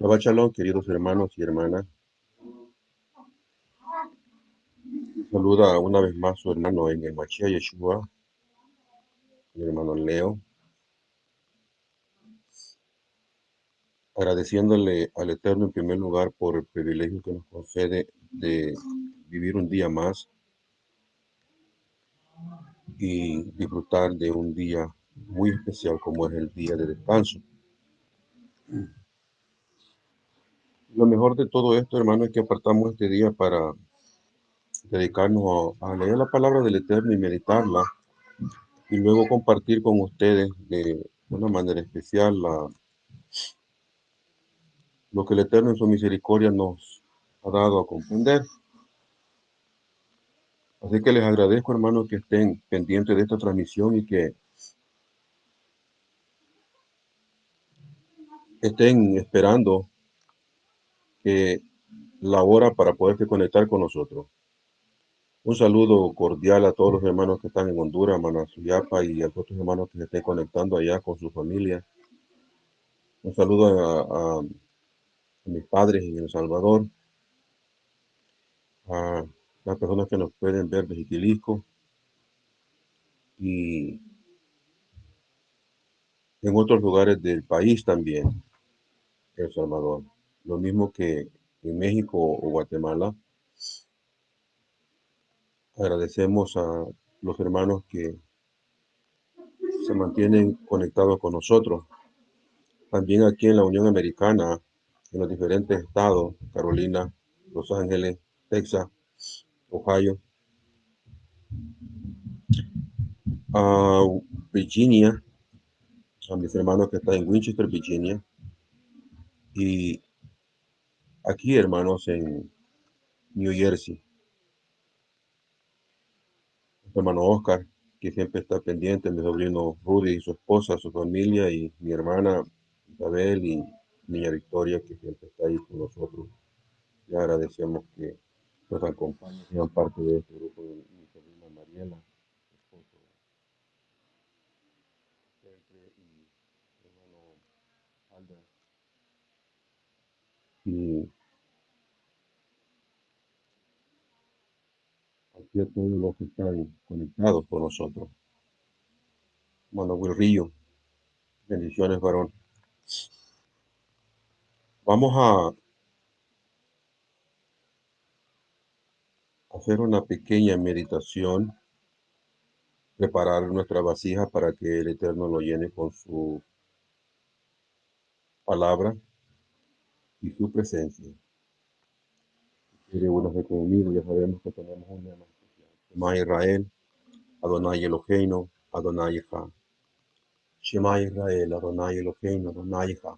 Shabbat Shalom, queridos hermanos y hermanas. Saluda una vez más su hermano en el Mashiach Yeshua, mi hermano Leo, agradeciéndole al Eterno en primer lugar por el privilegio que nos concede de vivir un día más y disfrutar de un día muy especial como es el día de descanso. Lo mejor de todo esto, hermano, es que apartamos este día para dedicarnos a leer la palabra del Eterno y meditarla y luego compartir con ustedes de una manera especial lo que el Eterno en su misericordia nos ha dado a comprender. Así que les agradezco, hermanos, que estén pendientes de esta transmisión y que estén esperando que la hora para poderse conectar con nosotros. Un saludo cordial a todos los hermanos que están en Honduras, Manasuyapa y a los otros hermanos que se estén conectando allá con su familia. Un saludo a mis padres en El Salvador, a las personas que nos pueden ver desde Itilisco y en otros lugares del país también, El Salvador. Lo mismo que en México o Guatemala. Agradecemos a los hermanos que se mantienen conectados con nosotros. También aquí en la Unión Americana, en los diferentes estados, Carolina, Los Ángeles, Texas, Ohio, a Virginia, a mis hermanos que están en Winchester, Virginia, y aquí hermanos en New Jersey, mi hermano Oscar, que siempre está pendiente, mi sobrino Rudy y su esposa, su familia, y mi hermana Isabel y niña Victoria, que siempre está ahí con nosotros. Le agradecemos que nos acompañen, sean parte de este grupo de mi sobrina Mariela, su esposo Sergio y mi hermano Albert. Y aquí a todos los que están conectados con nosotros. Bueno, Wilrillo, bendiciones, varón. Vamos a hacer una pequeña meditación, preparar nuestra vasija para que el Eterno lo llene con su palabra y su presencia. Si quiere unirse conmigo, ya sabemos que tenemos un lema especial. Shema Israel, Adonai Eloheinu, Adonai Echad. Shema Israel, Adonai Eloheinu, Adonai Echad.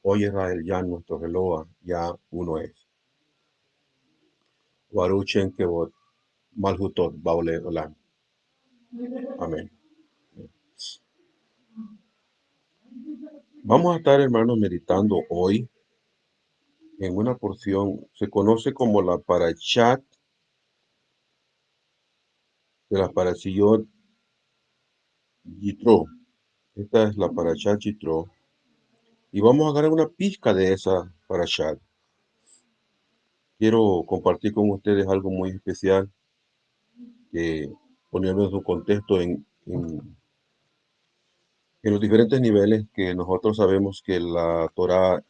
Oye Israel, ya nuestro Eloa, ya uno es. Baruch Kevod, Malhutot, Baole Olam. Amén. Vamos a estar, hermanos, meditando hoy en una porción, se conoce como la Parashat de la Parashiyot Yitro. Esta es la Parashat Yitro. Y vamos a agarrar una pizca de esa Parashat. Quiero compartir con ustedes algo muy especial, que poniendo en su contexto en los diferentes niveles que nosotros sabemos que la Torah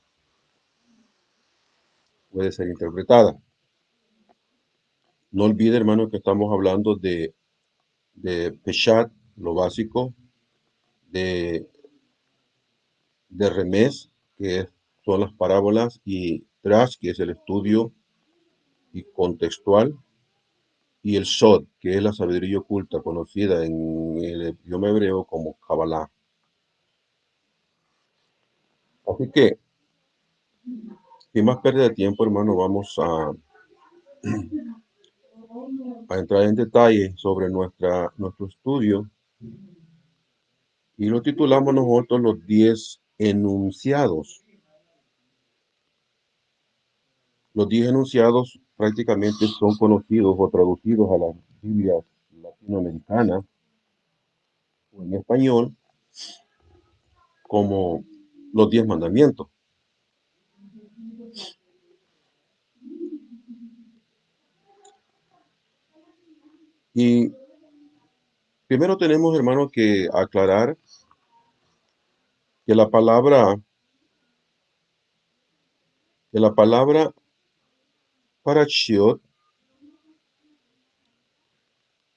puede ser interpretada. No olvide, hermano, que estamos hablando de Peshat, lo básico, de, de Remes, son las parábolas, y Trash, que es el estudio y contextual, y el Sod, que es la sabiduría oculta, conocida en el idioma hebreo como Kabbalah. Así que, sin más pérdida de tiempo, hermano, vamos a a entrar en detalle sobre nuestro estudio y lo titulamos nosotros los 10 enunciados. Los 10 enunciados prácticamente son conocidos o traducidos a las Biblias latinoamericanas o en español como los 10 mandamientos. Y primero tenemos, hermano, que aclarar que la palabra parashiot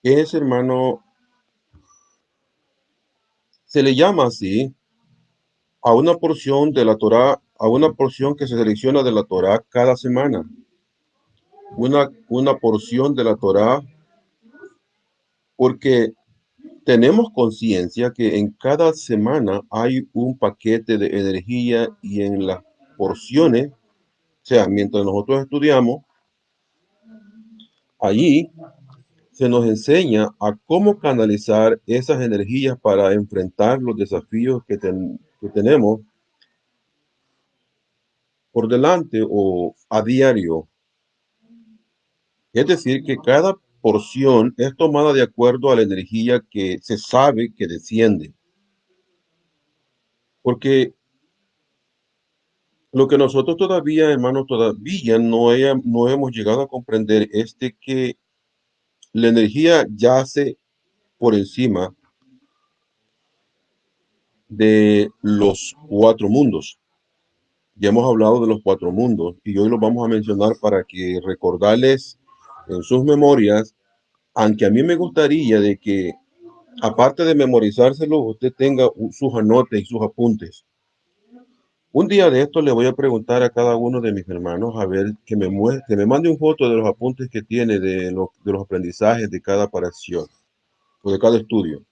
es, hermano, se le llama así a una porción de la Torá, a una porción que se selecciona de la Torá cada semana. Una porción de la Torá, porque tenemos conciencia que en cada semana hay un paquete de energía y en las porciones, o sea, mientras nosotros estudiamos, allí se nos enseña a cómo canalizar esas energías para enfrentar los desafíos que tenemos por delante o a diario. Es decir, que cada porción es tomada de acuerdo a la energía que se sabe que desciende. Porque lo que nosotros todavía, hermanos, todavía no hemos llegado a comprender es de que la energía yace por encima de los 4 mundos. Ya hemos hablado de los 4 mundos y hoy los vamos a mencionar para que recordarles en sus memorias, aunque a mí me gustaría de que, aparte de memorizárselo, usted tenga sus anotes y sus apuntes. Un día de esto le voy a preguntar a cada uno de mis hermanos a ver que me mande un foto de los apuntes que tiene de los aprendizajes de cada paración o de cada estudio.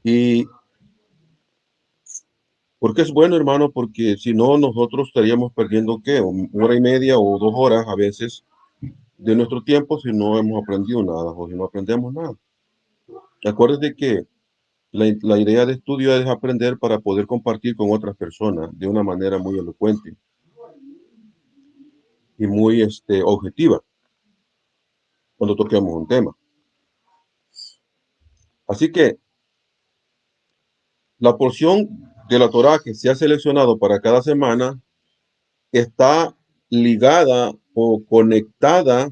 Y porque es bueno, hermano, porque si no, nosotros estaríamos perdiendo, ¿qué? 1 hora y media o 2 horas a veces de nuestro tiempo si no hemos aprendido nada o si no aprendemos nada. Acuérdate que la idea de estudio es aprender para poder compartir con otras personas de una manera muy elocuente y muy objetiva cuando toquemos un tema. Así que la porción de la Torá que se ha seleccionado para cada semana está ligada o conectada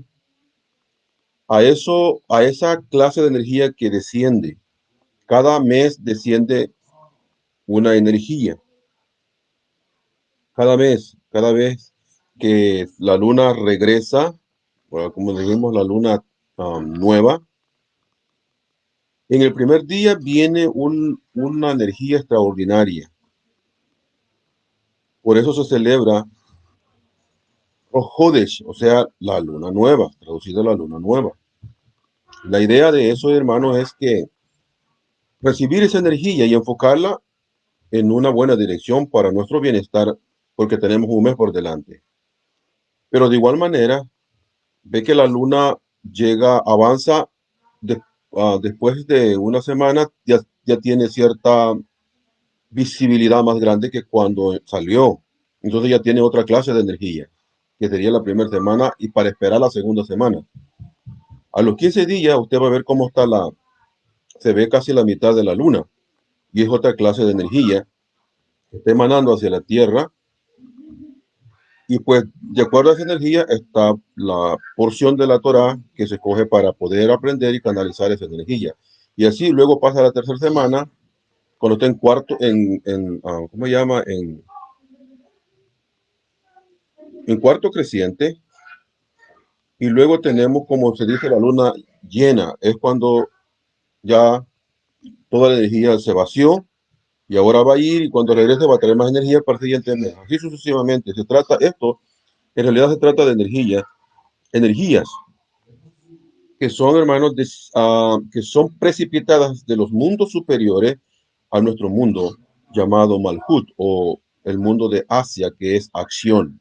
a esa clase de energía que desciende. Cada mes desciende una energía. Cada vez que la luna regresa, bueno, como dijimos, la luna nueva, en el primer día viene una energía extraordinaria. Por eso se celebra Rosh Hodesh, o sea, la luna nueva, traducida la luna nueva. La idea de eso, hermanos, es que recibir esa energía y enfocarla en una buena dirección para nuestro bienestar, porque tenemos un mes por delante. Pero de igual manera, ve que la luna avanza después de una semana, ya tiene cierta visibilidad más grande que cuando salió. Entonces ya tiene otra clase de energía, que sería la primera semana y para esperar la segunda semana. A los 15 días usted va a ver cómo se ve casi la mitad de la luna y es otra clase de energía que está emanando hacia la Tierra. Y pues, de acuerdo a esa energía, está la porción de la Torá que se escoge para poder aprender y canalizar esa energía. Y así luego pasa la tercera semana, cuando está en cuarto, ¿cómo se llama? En cuarto creciente. Y luego tenemos, como se dice, la luna llena. Es cuando ya toda la energía se vació y ahora va a ir y cuando regrese va a tener más energía para el siguiente mes. Así sucesivamente. En realidad se trata de energías que son, hermanos, que son precipitadas de los mundos superiores a nuestro mundo llamado Malhut o el mundo de Asia, que es acción.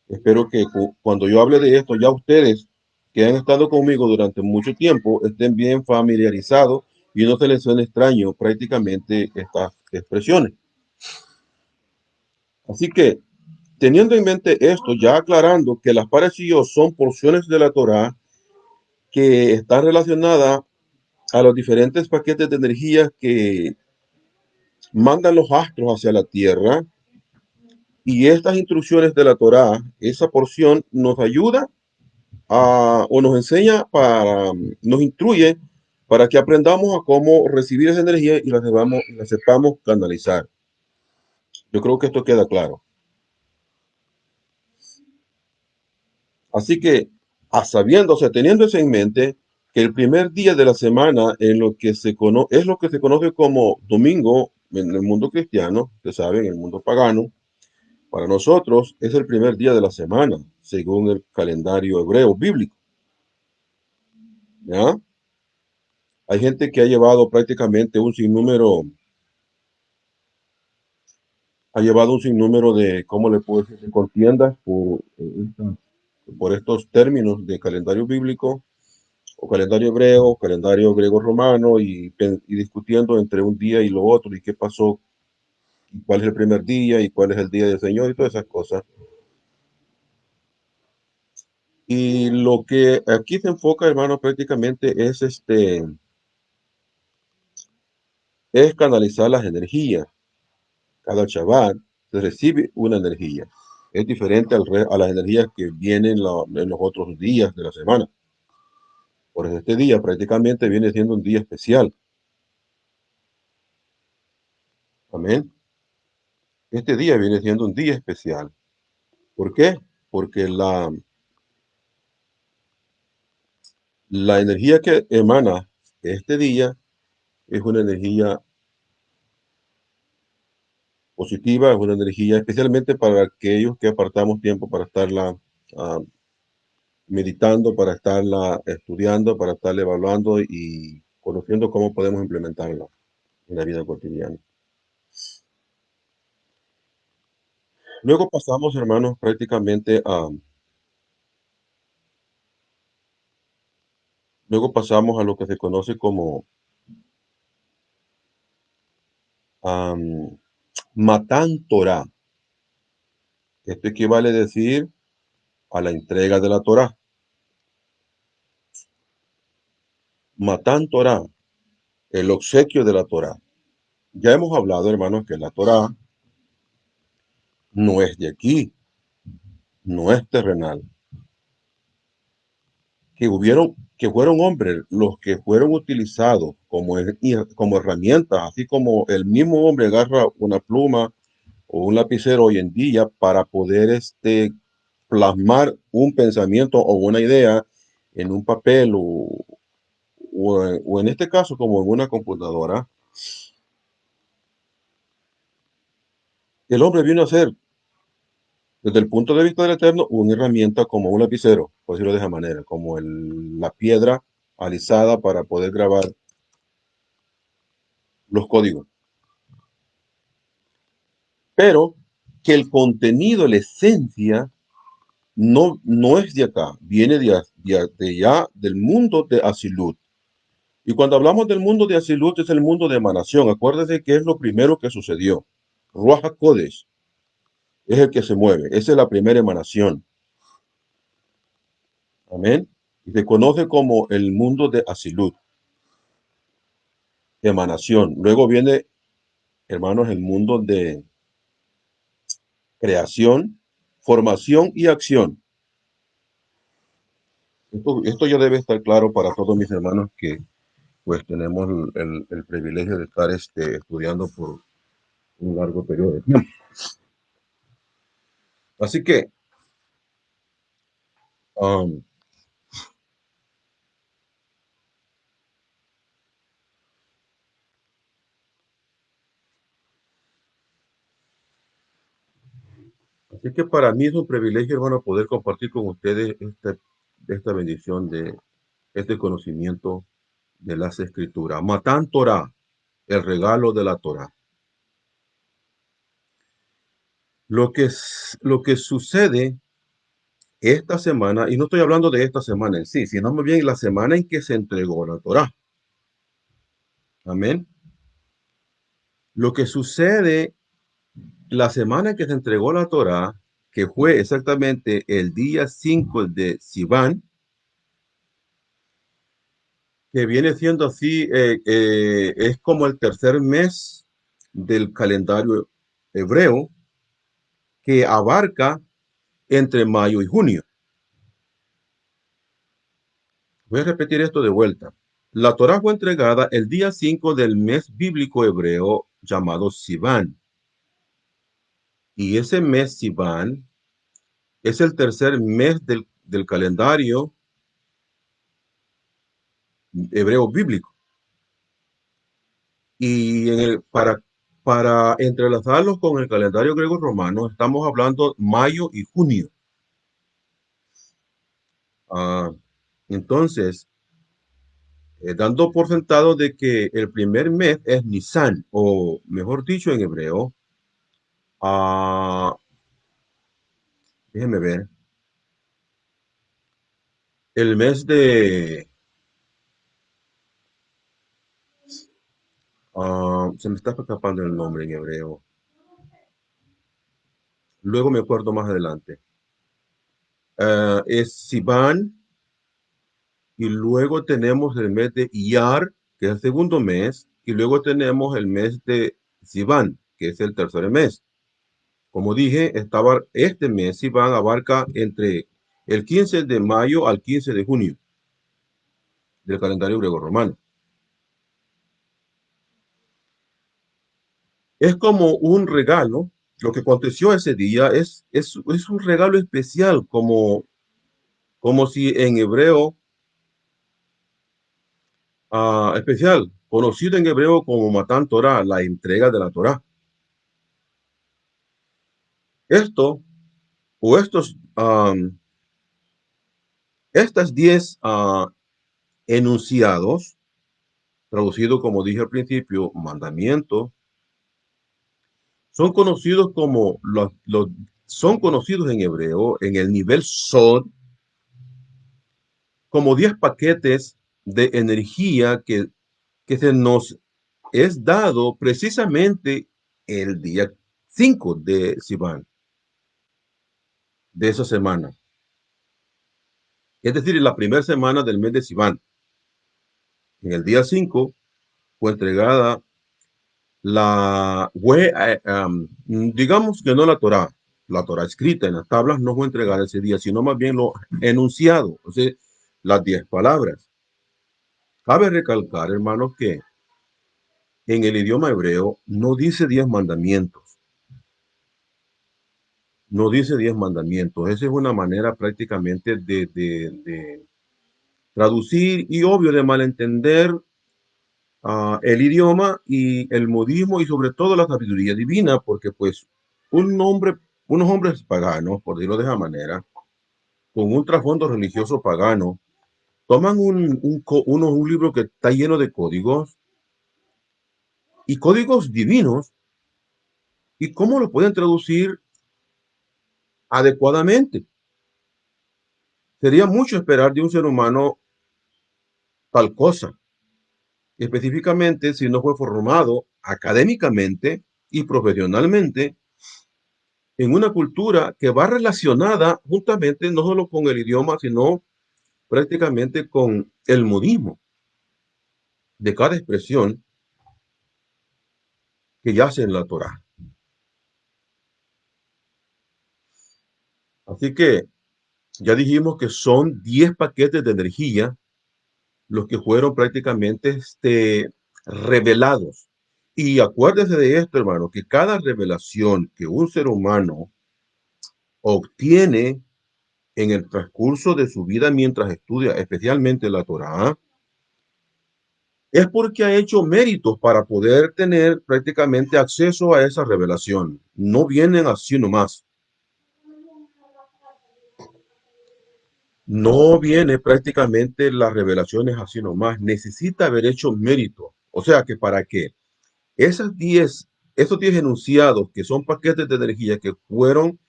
Espero que cuando yo hable de esto, ya ustedes que han estado conmigo durante mucho tiempo estén bien familiarizados y no se les suene extraño prácticamente estas expresiones. Así que, teniendo en mente esto, ya aclarando que las parecidos son porciones de la Torá que están relacionadas a los diferentes paquetes de energía que mandan los astros hacia la Tierra, y estas instrucciones de la Torá, esa porción nos ayuda o nos enseña nos instruye para que aprendamos a cómo recibir esa energía y la sepamos canalizar. Yo creo que esto queda claro. Así que, sabiéndose, teniendo eso en mente, que el primer día de la semana en lo que es lo que se conoce como domingo en el mundo cristiano, ustedes saben, en el mundo pagano, para nosotros es el primer día de la semana, según el calendario hebreo bíblico. ¿Ya? Hay gente que ha llevado prácticamente ha llevado un sinnúmero de, ¿cómo le puedo decir?, de contiendas por estos términos de calendario bíblico o calendario griego romano y discutiendo entre un día y lo otro y qué pasó, y cuál es el primer día y cuál es el día del Señor y todas esas cosas. Y lo que aquí se enfoca, hermano, prácticamente es canalizar las energías. Cada Shabbat se recibe una energía. Es diferente a las energías que vienen en los otros días de la semana. Por eso este día prácticamente viene siendo un día especial. Amén. Este día viene siendo un día especial. ¿Por qué? Porque la energía que emana este día es una energía positiva, es una energía especialmente para aquellos que apartamos tiempo para estarla ah, meditando, para estarla estudiando, para estarla evaluando y conociendo cómo podemos implementarla en la vida cotidiana. Luego pasamos, hermanos, luego pasamos a lo que se conoce como um, Matán Torah. Esto equivale a decir a la entrega de la Torah. Matán Torah, el obsequio de la Torah. Ya hemos hablado, hermanos, que la Torah no es de aquí, no es terrenal. Que fueron hombres los que fueron utilizados como herramientas, así como el mismo hombre agarra una pluma o un lapicero hoy en día para poder plasmar un pensamiento o una idea en un papel o en este caso como en una computadora. El hombre vino a ser, desde el punto de vista del Eterno, una herramienta como un lapicero, por decirlo de esa manera, como la piedra alisada para poder grabar los códigos. Pero que el contenido, la esencia, no es de acá, viene de allá, del mundo de Asilut. Y cuando hablamos del mundo de Asilut es el mundo de emanación. Acuérdese que es lo primero que sucedió. Ruach HaKodesh es el que se mueve. Esa es la primera emanación. Amén. Y se conoce como el mundo de Asilut, emanación. Luego viene, hermanos, el mundo de creación, formación y acción. Esto ya debe estar claro para todos mis hermanos que pues tenemos el privilegio de estar estudiando por un largo periodo de tiempo. Así que, um, así que para mí es un privilegio, hermano, poder compartir con ustedes esta bendición de este conocimiento de las escrituras. Matán Torah, el regalo de la Torah. Lo que sucede esta semana, y no estoy hablando de esta semana en sí, sino más bien la semana en que se entregó la Torá. Amén. Lo que sucede la semana en que se entregó la Torá, que fue exactamente el día 5 de Sivan, que viene siendo así, es como el tercer mes del calendario hebreo, que abarca entre mayo y junio. Voy a repetir esto de vuelta. La Torá fue entregada el día 5 del mes bíblico hebreo llamado Sivan. Y ese mes Sivan es el tercer mes del calendario hebreo bíblico. Y para entrelazarlos con el calendario griego romano, estamos hablando mayo y junio. Ah, entonces, dando por sentado de que el primer mes es Nisan, o mejor dicho en hebreo, déjenme ver, el mes se me está escapando el nombre en hebreo. Luego me acuerdo más adelante. Es Sivan, y luego tenemos el mes de Iyar, que es el segundo mes, y luego tenemos el mes de Sivan, que es el tercer mes. Como dije, este mes Sivan abarca entre el 15 de mayo al 15 de junio del calendario griego-romano. Es como un regalo, lo que aconteció ese día es un regalo especial, como si en hebreo, especial, conocido en hebreo como Matán Torah, la entrega de la Torah. Esto, o estas 10 enunciados, traducido como dije al principio, mandamientos, son conocidos son conocidos en hebreo, en el nivel Sod, como 10 paquetes de energía que se nos es dado precisamente el día 5 de Sivan, de esa semana. Es decir, en la primera semana del mes de Sivan. En el día 5 fue entregada digamos que no la Torá escrita en las tablas no fue entregada ese día, sino más bien lo enunciado, o sea, las 10 palabras. Cabe recalcar, hermanos, que en el idioma hebreo no dice 10 mandamientos, no dice 10 mandamientos. Esa es una manera prácticamente de traducir y obvio de malentender el idioma y el modismo y sobre todo la sabiduría divina, porque pues un hombre, unos hombres paganos, por decirlo de esa manera, con un trasfondo religioso pagano, toman un libro que está lleno de códigos y códigos divinos, y cómo lo pueden traducir adecuadamente. Sería mucho esperar de un ser humano tal cosa, específicamente si no fue formado académicamente y profesionalmente en una cultura que va relacionada justamente no solo con el idioma, sino prácticamente con el modismo de cada expresión que yace en la Torá. Así que ya dijimos que son 10 paquetes de energía los que fueron prácticamente revelados. Y acuérdese de esto, hermano, que cada revelación que un ser humano obtiene en el transcurso de su vida mientras estudia, especialmente la Torá, es porque ha hecho méritos para poder tener prácticamente acceso a esa revelación. No vienen así nomás. No viene prácticamente las revelaciones así nomás. Necesita haber hecho mérito. O sea que para que esos 10 enunciados que son paquetes de energía que fueron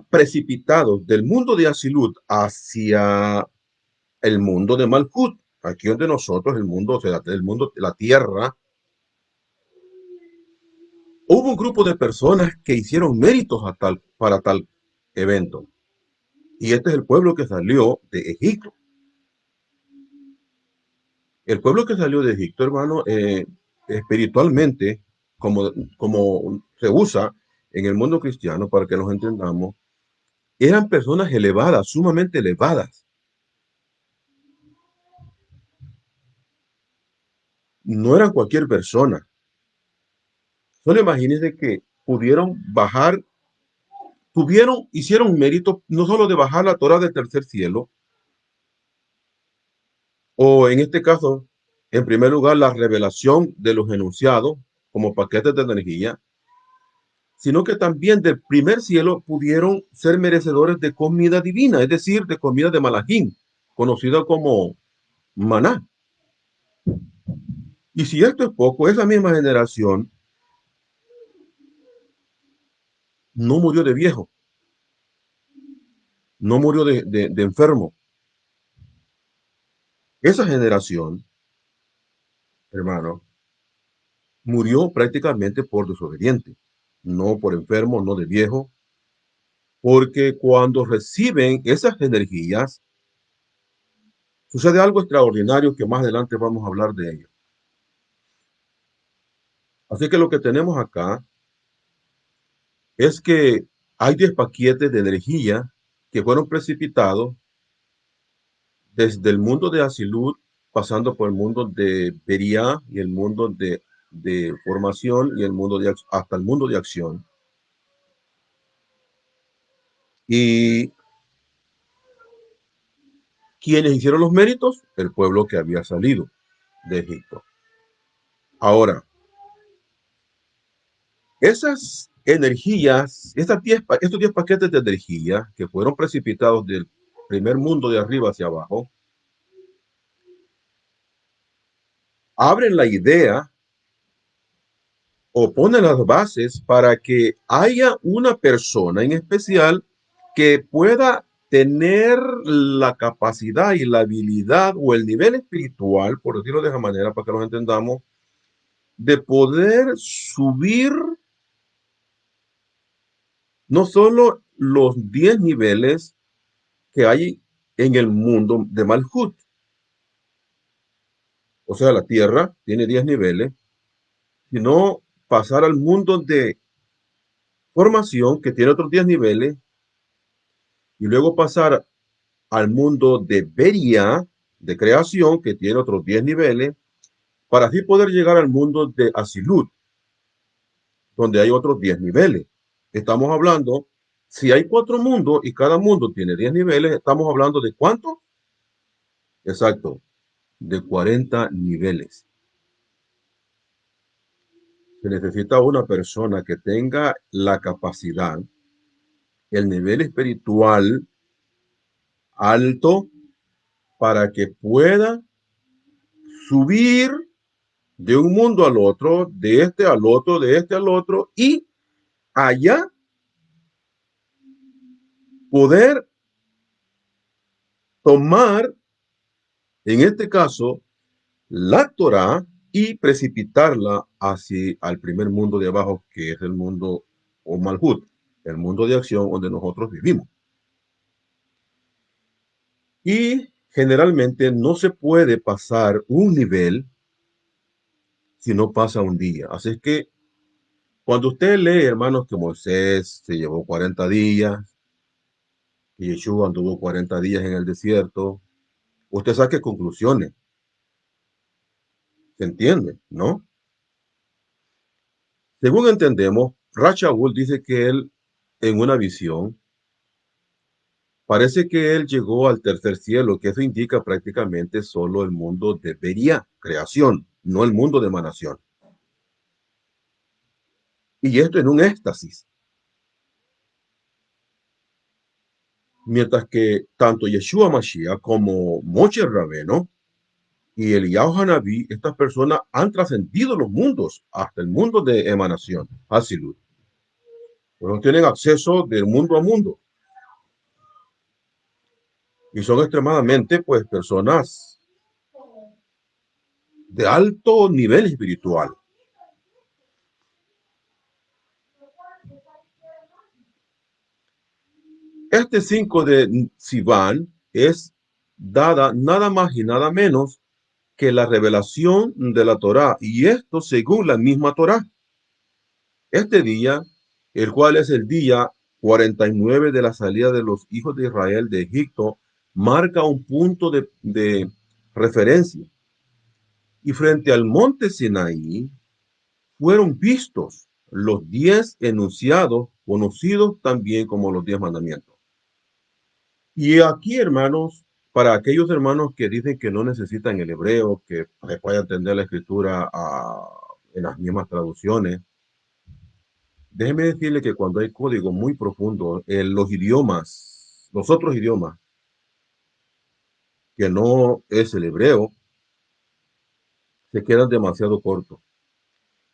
precipitados del mundo de Asilut hacia el mundo de Malkut, aquí donde nosotros, el mundo, o sea, el mundo, la tierra, hubo un grupo de personas que hicieron méritos para tal evento. Y este es el pueblo que salió de Egipto. El pueblo que salió de Egipto, hermano, espiritualmente, como se usa en el mundo cristiano, para que nos entendamos, eran personas elevadas, sumamente elevadas. No eran cualquier persona. Solo imagínense que pudieron bajar, hicieron mérito no solo de bajar la Torah del tercer cielo, o en este caso, en primer lugar, la revelación de los enunciados como paquetes de energía, sino que también del primer cielo pudieron ser merecedores de comida divina, es decir, de comida de Malachim, conocida como maná. Y si esto es poco, esa misma generación no murió de viejo, no murió de enfermo. Esa generación, hermano, murió prácticamente por desobediente, no por enfermo, no de viejo, porque cuando reciben esas energías, sucede algo extraordinario que más adelante vamos a hablar de ello. Así que lo que tenemos acá es que hay 10 paquetes de energía que fueron precipitados desde el mundo de Asilut, pasando por el mundo de Beria y el mundo de formación y el mundo hasta el mundo de acción. Y quienes hicieron los méritos, el pueblo que había salido de Egipto. Ahora, esas energías, estos 10 paquetes de energía que fueron precipitados del primer mundo de arriba hacia abajo, abren la idea o ponen las bases para que haya una persona en especial que pueda tener la capacidad y la habilidad o el nivel espiritual, por decirlo de esa manera, para que nos entendamos, de poder subir no solo los 10 niveles que hay en el mundo de Malhut, o sea, la tierra tiene 10 niveles, sino pasar al mundo de formación que tiene otros 10 niveles y luego pasar al mundo de Beria, de creación, que tiene otros 10 niveles, para así poder llegar al mundo de Asilut, donde hay otros 10 niveles. Estamos hablando, si hay 4 mundos y cada mundo tiene 10 niveles, estamos hablando de ¿cuánto? Exacto, de 40 niveles. Se necesita una persona que tenga la capacidad, el nivel espiritual alto para que pueda subir de un mundo al otro, de este al otro, de este al otro, y allá poder tomar, en este caso, la Torah y precipitarla hacia el primer mundo de abajo, que es el mundo o Malhut, el mundo de acción donde nosotros vivimos. Y generalmente no se puede pasar un nivel si no pasa un día. Así es que cuando usted lee, hermanos, que Moisés se llevó 40 días, y Yeshua anduvo 40 días en el desierto, usted saque conclusiones. ¿Se entiende? ¿No? Según entendemos, Rachaul dice que él, en una visión, parece que él llegó al tercer cielo, que eso indica prácticamente solo el mundo de Beria, creación, no el mundo de emanación. Y esto en un éxtasis. Mientras que tanto Yeshua Mashiach como Moshe Rabeno y Eliyahu Hanabí, estas personas han trascendido los mundos hasta el mundo de emanación, Asilut. pues no tienen acceso del mundo a mundo y son extremadamente, pues, personas de alto nivel espiritual. Este 5 de Sivan es dada nada más y nada menos que la revelación de la Torá, y esto según la misma Torá. Este día, el cual es el día 49 de la salida de los hijos de Israel de Egipto, marca un punto de referencia. Y frente al monte Sinaí fueron vistos los 10 enunciados, conocidos también como los 10 mandamientos. Y aquí, hermanos, para aquellos hermanos que dicen que no necesitan el hebreo, que se puede entender la escritura en las mismas traducciones, déjeme decirle que cuando hay código muy profundo, en los idiomas, los otros idiomas, que no es el hebreo, se quedan demasiado cortos.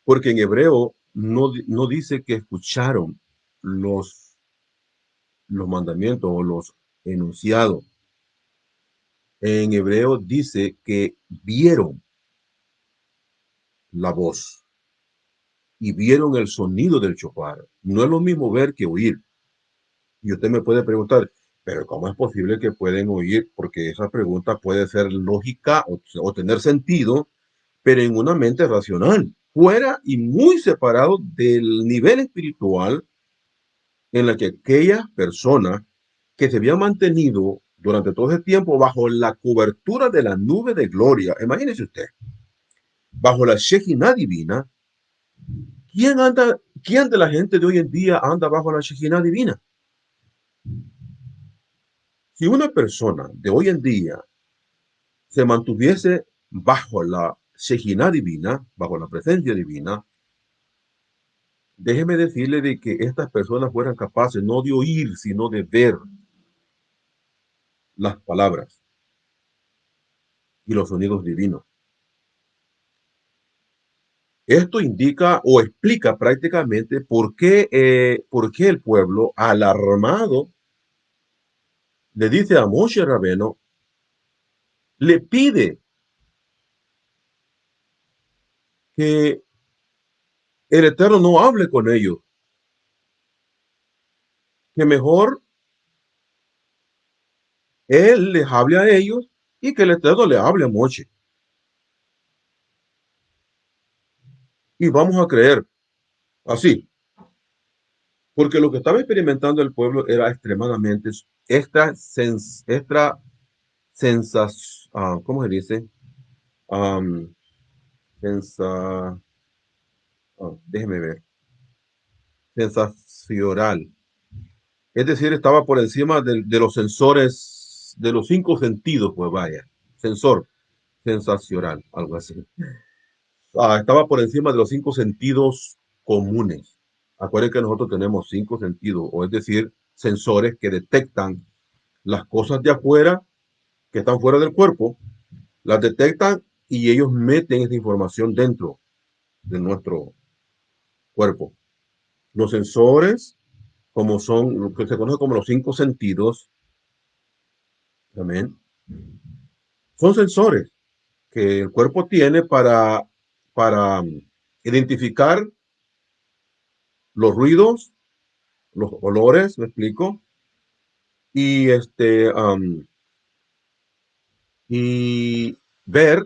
Porque en hebreo no dice que escucharon los, los mandamientos o los enunciados. En hebreo dice que vieron la voz y vieron el sonido del shofar. No es lo mismo ver que oír. Y usted me puede preguntar, pero ¿cómo es posible que pueden oír? Porque esa pregunta puede ser lógica o tener sentido, pero en una mente racional, fuera y muy separado del nivel espiritual en la que aquella persona que se había mantenido durante todo ese tiempo bajo la cobertura de la nube de gloria, imagínese usted, bajo la Shekinah divina, ¿quién de la gente de hoy en día anda bajo la Shekinah divina? Si una persona de hoy en día se mantuviese bajo la Shekinah divina, bajo la presencia divina, déjeme decirle de que estas personas fueran capaces no de oír, sino de ver las palabras y los sonidos divinos. Esto indica o explica prácticamente por qué el pueblo, alarmado, le dice a Moshe Rabeno, le pide que el Eterno no hable con ellos, que mejor Él les hable a ellos y que el Eterno le hable a Moshe. Y vamos a creer así, porque lo que estaba experimentando el pueblo era extremadamente extra ¿cómo se dice? Um, sensa, déjeme ver, sensacional. Es decir, estaba por encima de los sensores, de los 5 sentidos, pues vaya, sensor sensacional, algo así. Estaba por encima de los 5 sentidos comunes. Acuérdense que nosotros tenemos 5 sentidos, o es decir, sensores que detectan las cosas de afuera que están fuera del cuerpo, las detectan y ellos meten esa información dentro de nuestro cuerpo. Los sensores, como son lo que se conoce como los 5 sentidos, también son sensores que el cuerpo tiene para identificar los ruidos, los olores, me explico, y y ver,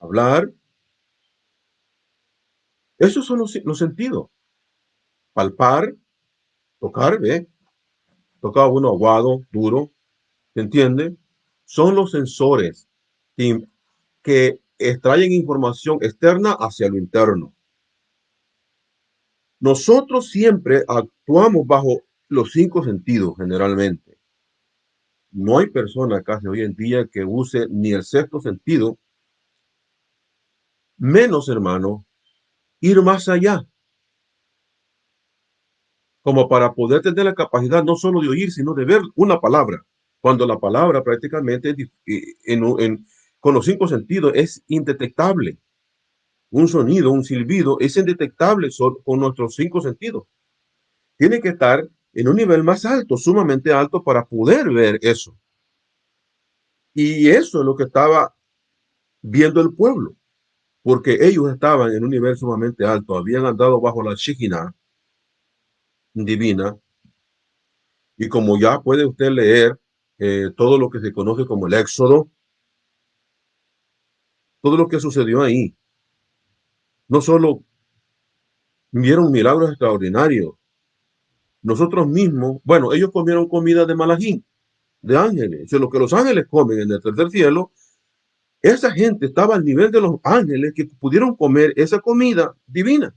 hablar. Esos son los sentidos. Palpar, tocar, ¿ve? Toca uno aguado, duro, ¿se entiende? Son los sensores que extraen información externa hacia lo interno. Nosotros siempre actuamos bajo los 5 sentidos, generalmente. No hay persona casi hoy en día que use ni el 6.º sentido, menos, hermano, ir más allá, como para poder tener la capacidad no solo de oír, sino de ver una palabra, cuando la palabra prácticamente con los 5 sentidos es indetectable. Un sonido, un silbido, es indetectable con nuestros 5 sentidos. Tiene que estar en un nivel más alto, sumamente alto, para poder ver eso. Y eso es lo que estaba viendo el pueblo, porque ellos estaban en un nivel sumamente alto, habían andado bajo la Shekinah divina, y como ya puede usted leer todo lo que se conoce como el Éxodo, todo lo que sucedió ahí, no solo vieron milagros extraordinarios, nosotros mismos, bueno, ellos comieron comida de malajín, de ángeles, o sea, lo que los ángeles comen en el tercer cielo, esa gente estaba al nivel de los ángeles que pudieron comer esa comida divina.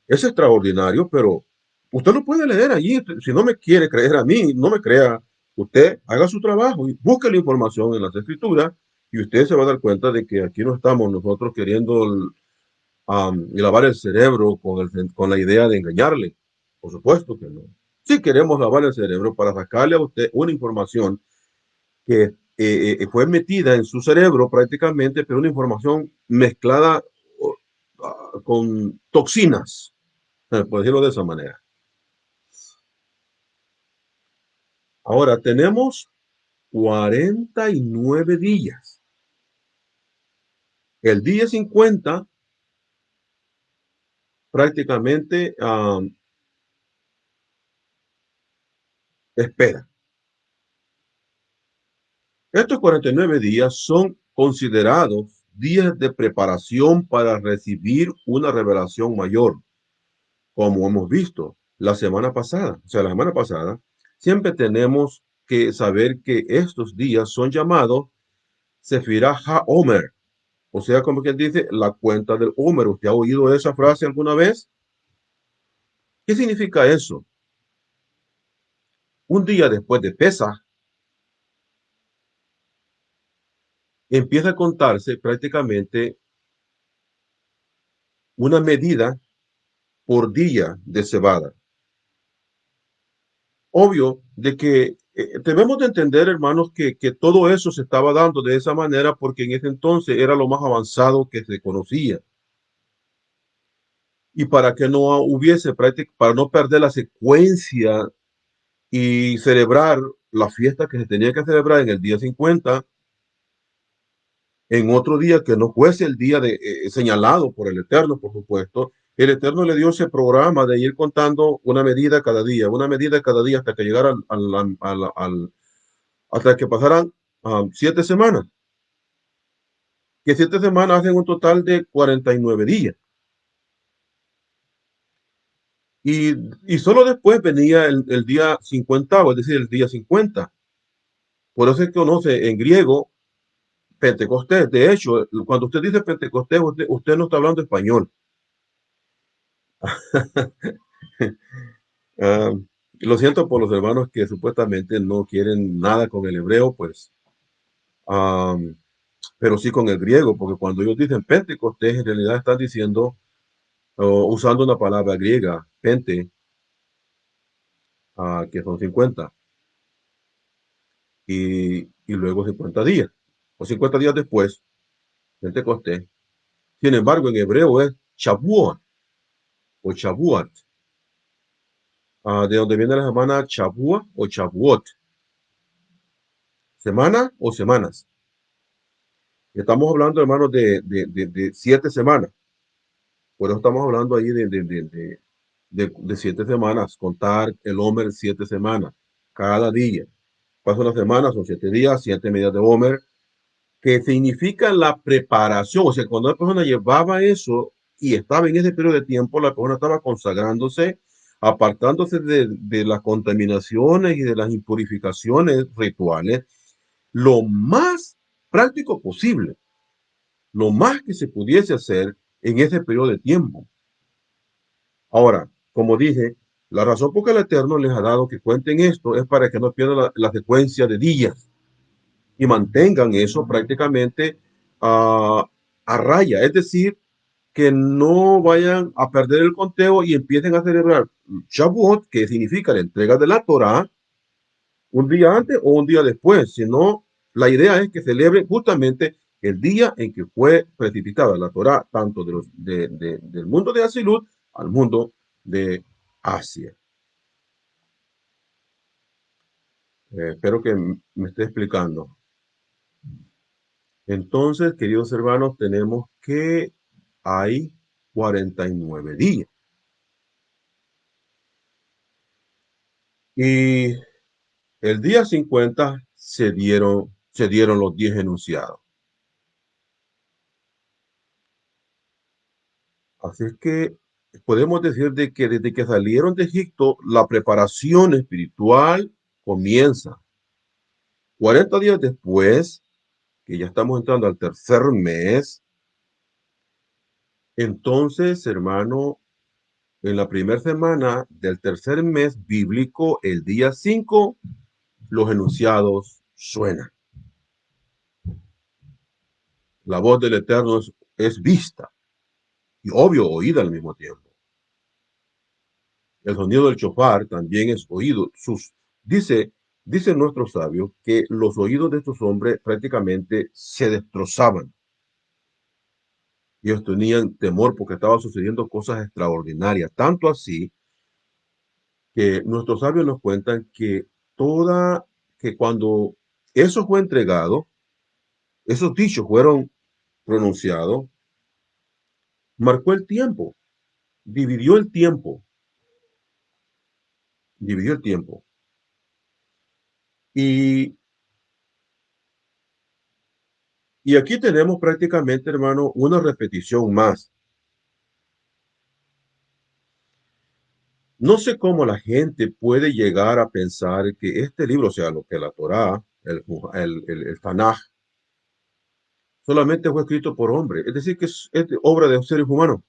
Es extraordinario, pero usted lo puede leer allí. Si no me quiere creer a mí, no me crea. Usted haga su trabajo y busque la información en las escrituras y usted se va a dar cuenta de que aquí no estamos nosotros queriendo lavar el cerebro con la idea de engañarle. Por supuesto que no. Si queremos lavar el cerebro para sacarle a usted una información que fue metida en su cerebro prácticamente, pero una información mezclada con toxinas, por decirlo de esa manera. Ahora tenemos 49 días. El día 50 prácticamente espera. Estos 49 días son considerados días de preparación para recibir una revelación mayor, como hemos visto la semana pasada. O sea, la semana pasada siempre tenemos que saber que estos días son llamados Sefirah HaOmer. O sea, como quien dice, la cuenta del Homer. ¿Usted ha oído esa frase alguna vez? ¿Qué significa eso? Un día después de Pesaj, empieza a contarse prácticamente una medida por día de cebada. Obvio de que debemos de entender, hermanos, que todo eso se estaba dando de esa manera porque en ese entonces era lo más avanzado que se conocía. Y para que no hubiese práctica, para no perder la secuencia y celebrar la fiesta que se tenía que celebrar en el día 50, en otro día que no fuese el día señalado por el Eterno, por supuesto, el Eterno le dio ese programa de ir contando una medida cada día, una medida cada día hasta que llegara hasta que pasaran 7 semanas, que 7 semanas hacen un total de 49 días. Y, y solo después venía el día 50, es decir, el día 50. Por eso se conoce en griego Pentecostés. De hecho, cuando usted dice Pentecostés, usted no está hablando español. Ah, lo siento por los hermanos que supuestamente no quieren nada con el hebreo, pues, ah, pero sí con el griego, porque cuando ellos dicen Pentecostés, en realidad están diciendo, usando una palabra griega, pente, que son 50, y luego 50 días, o 50 días después, Pentecostés. Sin embargo, en hebreo es Shavuot o Shavuot, de donde viene la semana Shavua o Shavuot, semana o semanas. Estamos hablando, hermanos, de 7 semanas. Por eso estamos hablando ahí de 7 semanas. Contar el Homer 7 semanas. Cada día. Pasa una semana, son 7 días, 7 medias de Homer. Que significa la preparación. O sea, cuando la persona llevaba eso y estaba en ese periodo de tiempo, la persona estaba consagrándose, apartándose de las contaminaciones y de las impurificaciones rituales, lo más práctico posible, lo más que se pudiese hacer en ese periodo de tiempo. Ahora, como dije, la razón por que el Eterno les ha dado que cuenten esto es para que no pierdan la secuencia de días y mantengan eso prácticamente a raya. Es decir, que no vayan a perder el conteo y empiecen a celebrar Shavuot, que significa la entrega de la Torah, un día antes o un día después, sino la idea es que celebren justamente el día en que fue precipitada la Torá, tanto del mundo de Asilut al mundo de Asia. Espero que me esté explicando. Entonces, queridos hermanos, tenemos que hay 49 días. Y el día 50 se dieron los 10 enunciados. Así es que podemos decir de que desde que salieron de Egipto, la preparación espiritual comienza. 40 días después, que ya estamos entrando al tercer mes, entonces, hermano, en la primera semana del tercer mes bíblico, el día 5, los enunciados suenan. La voz del Eterno es vista y obvio oída al mismo tiempo. El sonido del shofar también es oído. Dice nuestro sabio que los oídos de estos hombres prácticamente se destrozaban. Ellos tenían temor porque estaban sucediendo cosas extraordinarias. Tanto así que nuestros sabios nos cuentan que cuando eso fue entregado, esos dichos fueron pronunciados, marcó el tiempo, dividió el tiempo, dividió el tiempo. Y, y aquí tenemos prácticamente, hermano, una repetición más. No sé cómo la gente puede llegar a pensar que este libro, o sea, lo que la Torá, el Tanaj, solamente fue escrito por hombres. Es decir, que es obra de seres humanos.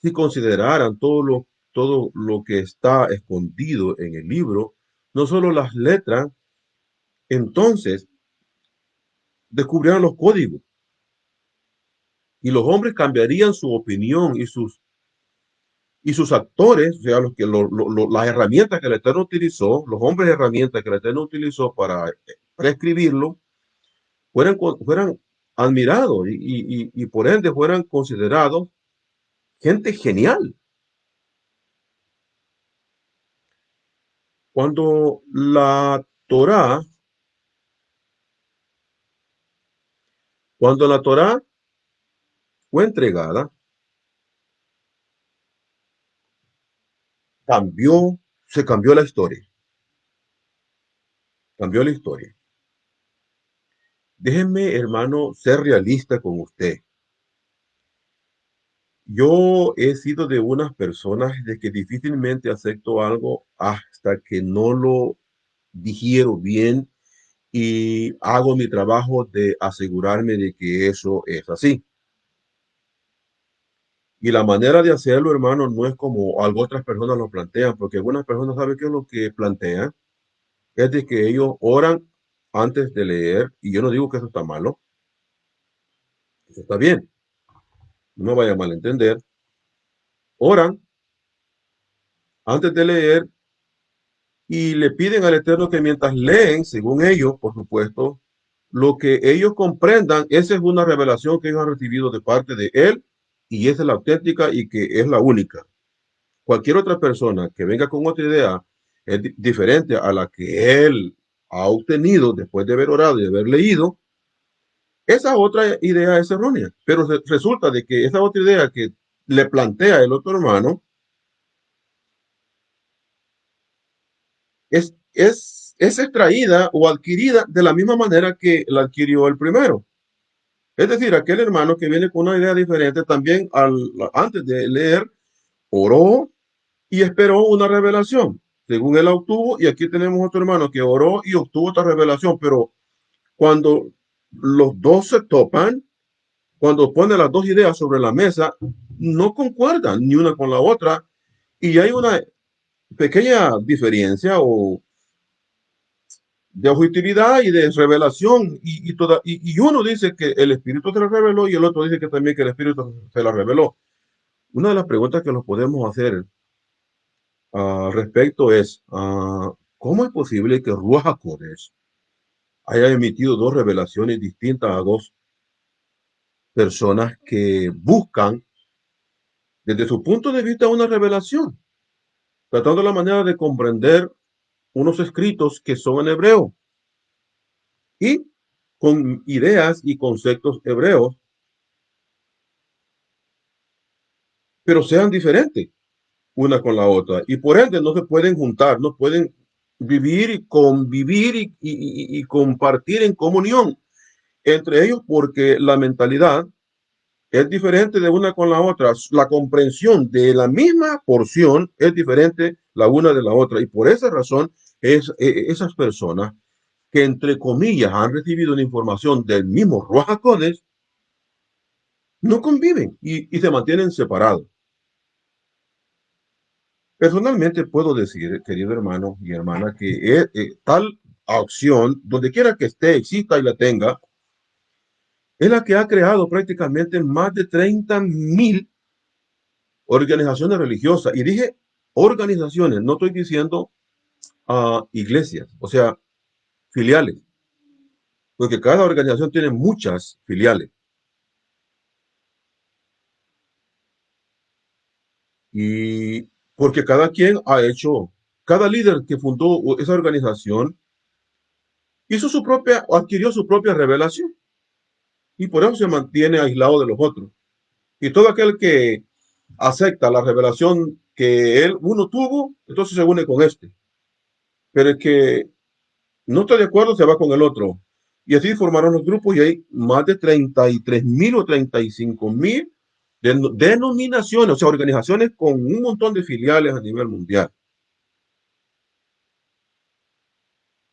Si consideraran todo lo que está escondido en el libro, no solo las letras, entonces descubrieran los códigos y los hombres cambiarían su opinión y sus actores, o sea, las herramientas que el Eterno utilizó, los hombres herramientas que el Eterno utilizó para prescribirlo, fueran admirados y por ende fueran considerados gente genial. Cuando Torá, cuando la Torá fue entregada, se cambió la historia, cambió la historia. Déjenme, hermano, ser realista con usted. Yo he sido de unas personas de que difícilmente acepto algo hasta que no lo digiero bien y hago mi trabajo de asegurarme de que eso es así. Y la manera de hacerlo, hermano, no es como algo otras personas lo plantean, porque algunas personas saben qué es lo que plantean, es de que ellos oran antes de leer, y yo no digo que eso está malo, eso está bien, no vaya a malentender, oran antes de leer y le piden al Eterno que mientras leen, según ellos, por supuesto, lo que ellos comprendan, esa es una revelación que ellos han recibido de parte de Él y esa es la auténtica y que es la única. Cualquier otra persona que venga con otra idea es diferente a la que Él ha obtenido después de haber orado y de haber leído, esa otra idea es errónea. Pero resulta de que esa otra idea que le plantea el otro hermano es extraída o adquirida de la misma manera que la adquirió el primero. Es decir, aquel hermano que viene con una idea diferente también antes de leer, oró y esperó una revelación, según él la obtuvo, y aquí tenemos otro hermano que oró y obtuvo otra revelación, pero cuando los dos se topan, cuando pone las dos ideas sobre la mesa, no concuerdan ni una con la otra, y hay una pequeña diferencia o de objetividad y de revelación, y uno dice que el Espíritu se la reveló y el otro dice que también que el Espíritu se la reveló. Una de las preguntas que nos podemos hacer al respecto es, ¿cómo es posible que Ruach HaKodesh haya emitido dos revelaciones distintas a dos personas que buscan desde su punto de vista una revelación, tratando la manera de comprender unos escritos que son en hebreo y con ideas y conceptos hebreos, pero sean diferentes una con la otra. Y por ende no se pueden juntar, no pueden vivir y convivir y compartir en comunión entre ellos porque la mentalidad es diferente de una con la otra. La comprensión de la misma porción es diferente la una de la otra. Y por esa razón, esas personas que, entre comillas, han recibido una información del mismo Ruach HaKodesh, no conviven y se mantienen separados. Personalmente puedo decir, querido hermano y hermana, que tal acción, donde quiera que esté, exista y la tenga, es la que ha creado prácticamente más de 30,000 organizaciones religiosas. Y dije organizaciones, no estoy diciendo iglesias, o sea, filiales, porque cada organización tiene muchas filiales. Y porque cada quien ha hecho, cada líder que fundó esa organización hizo su propia, adquirió su propia revelación y por eso se mantiene aislado de los otros. Y todo aquel que acepta la revelación que él uno tuvo, entonces se une con este. Pero el que no está de acuerdo se va con el otro. Y así formaron los grupos y hay más de 33,000 o 35,000 denominaciones, o sea, organizaciones con un montón de filiales a nivel mundial,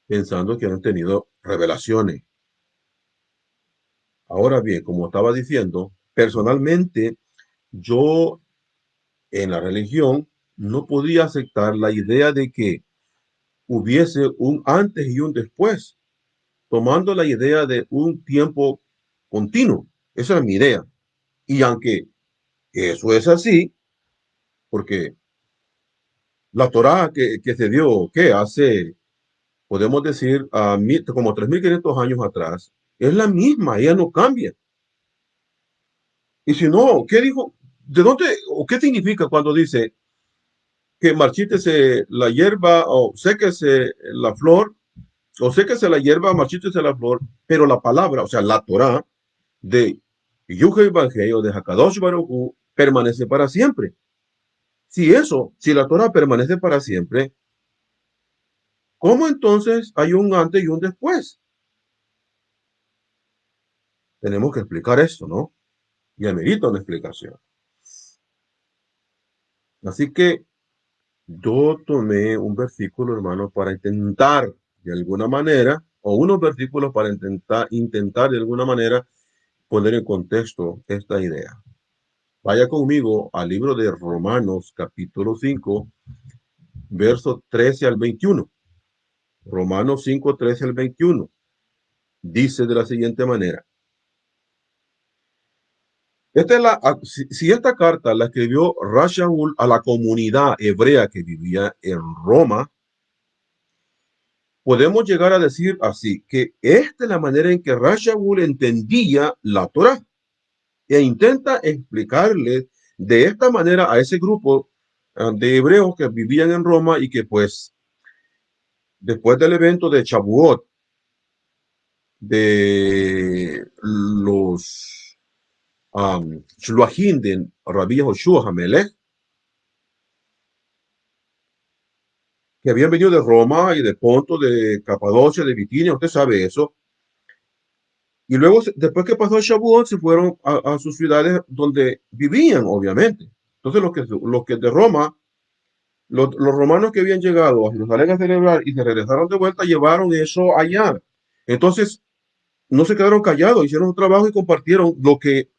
pensando que han tenido revelaciones. Ahora bien, como estaba diciendo, personalmente yo en la religión no podía aceptar la idea de que hubiese un antes y un después, tomando la idea de un tiempo continuo. Esa es mi idea. Y aunque eso es así, porque la Torá que se dio, que hace, podemos decir, como 3,500 años atrás, es la misma, ella no cambia. Y si no, ¿qué dijo? ¿De dónde o qué significa cuando dice que marchítese la hierba o séquese la flor o séquese la hierba, marchítese la flor, pero la palabra, o sea, la Torá de Yuhei Evangelio de Hakadosh Baruch Hu, permanece para siempre? Si la Torah permanece para siempre, ¿cómo entonces hay un antes y un después? Tenemos que explicar esto, ¿no? Y amerita una explicación. Así que yo tomé un versículo, hermano, para intentar de alguna manera, o unos versículos para intentar de alguna manera poner en contexto esta idea. Vaya conmigo al libro de Romanos, capítulo 5, versos 13 al 21. Romanos 5, 13 al 21. Dice de la siguiente manera. Si esta carta la escribió Rashaul a la comunidad hebrea que vivía en Roma, podemos llegar a decir así, que esta es la manera en que Rashaul entendía la Torah e intenta explicarle de esta manera a ese grupo de hebreos que vivían en Roma y que pues después del evento de Shavuot, de los Shluachim de Rabbi Joshua Hamelech, que habían venido de Roma y de Ponto, de Capadocia, de Bitinia, usted sabe eso. Y luego, después que pasó el Shavuot, se fueron a sus ciudades donde vivían, obviamente. Entonces, los que de Roma, los romanos que habían llegado a Jerusalén a celebrar y se regresaron de vuelta, llevaron eso allá. Entonces, no se quedaron callados, hicieron un trabajo y compartieron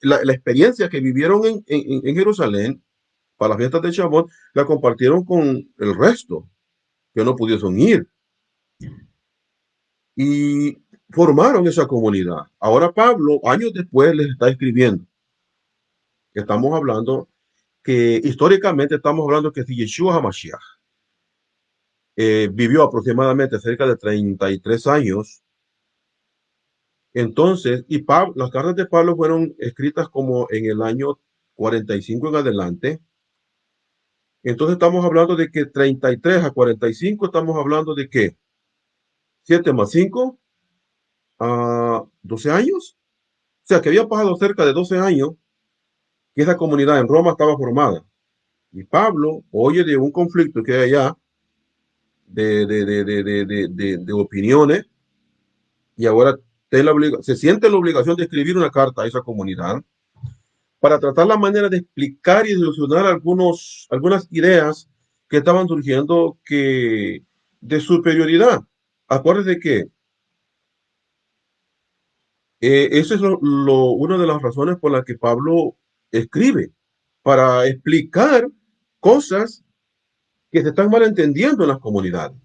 la experiencia que vivieron en Jerusalén para las fiestas de Shavuot, la compartieron con el resto, que no pudieron ir. Y formaron esa comunidad. Ahora Pablo, años después, les está escribiendo. Estamos hablando que históricamente estamos hablando que si Yeshua HaMashiach vivió aproximadamente cerca de 33 años Entonces, las cartas de Pablo fueron escritas como en el año 45 en adelante. Entonces estamos hablando de que 33 a 45, estamos hablando de que 7 más 5 a 12 años. O sea, que había pasado cerca de 12 años que esa comunidad en Roma estaba formada. Y Pablo oye de un conflicto que hay allá de opiniones y ahora se siente la obligación de escribir una carta a esa comunidad para tratar la manera de explicar y solucionar algunas ideas que estaban surgiendo de superioridad. Acuérdense que esa es una de las razones por las que Pablo escribe, para explicar cosas que se están malentendiendo en las comunidades.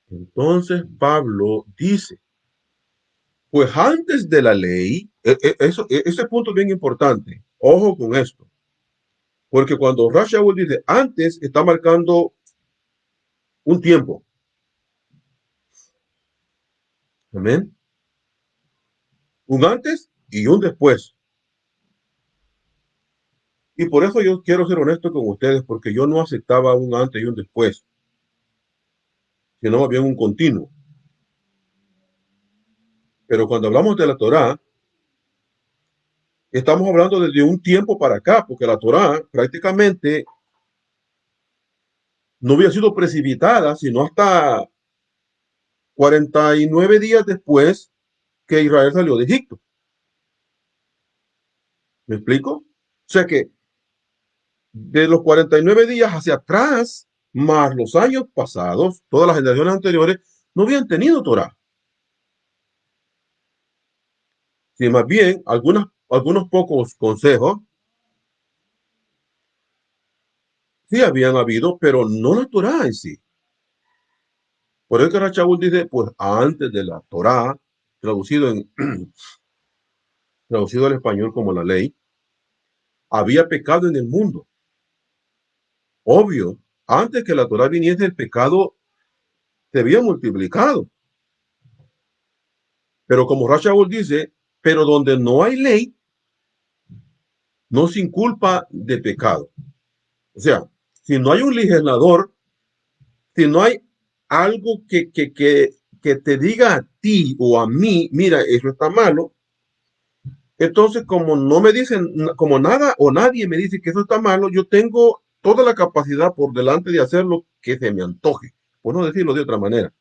Entonces Pablo dice, pues antes de la ley, ese punto es bien importante, ojo con esto, porque cuando Rashaul dice antes, está marcando un tiempo. Amén. Un antes y un después. Y por eso yo quiero ser honesto con ustedes, porque yo no aceptaba un antes y un después, sino más bien un continuo. Pero cuando hablamos de la Torá, estamos hablando desde un tiempo para acá, porque la Torá prácticamente no había sido precipitada, sino hasta 49 días después que Israel salió de Egipto. ¿Me explico? O sea que de los 49 días hacia atrás, más los años pasados, todas las generaciones anteriores, no habían tenido Torah. Si más bien, algunos pocos consejos sí habían habido, pero no la Torah en sí. Por eso que Rachabul dice, pues antes de la Torah, traducido, traducido al español como la ley, había pecado en el mundo. Obvio, antes que la Torah viniese, el pecado se había multiplicado. Pero como Rachabul dice, pero donde no hay ley, no sin culpa de pecado. O sea, si no hay un legislador, si no hay algo que te diga a ti o a mí, mira, eso está malo, entonces como no me dicen, como nada o nadie me dice que eso está malo, yo tengo toda la capacidad por delante de hacer lo que se me antoje, por no decirlo de otra manera.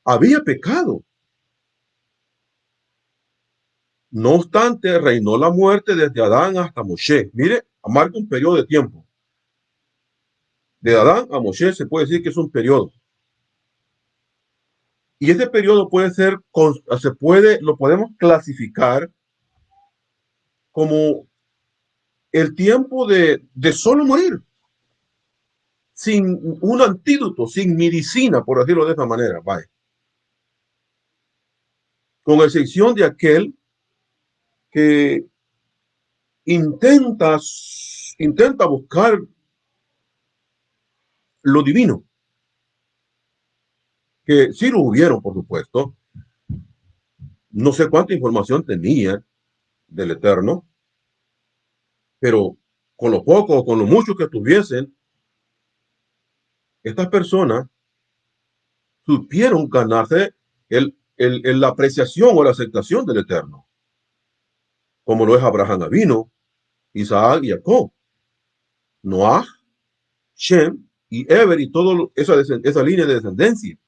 Había pecado. No obstante, reinó la muerte desde Adán hasta Moshe. Mire, marca un periodo de tiempo. De Adán a Moshe se puede decir que es un periodo. Y ese periodo puede ser, lo podemos clasificar como el tiempo de solo morir, sin un antídoto, sin medicina, por decirlo de esa manera, vaya. Con excepción de aquel que intenta, intenta buscar lo divino, que sí lo hubieron, por supuesto. No sé cuánta información tenía del Eterno, pero con lo poco o con lo mucho que tuviesen, estas personas supieron ganarse la apreciación o la aceptación del Eterno, como lo es Abraham Avino, Isaac y Jacob, Noah, Shem y Eber y toda esa línea de descendencia.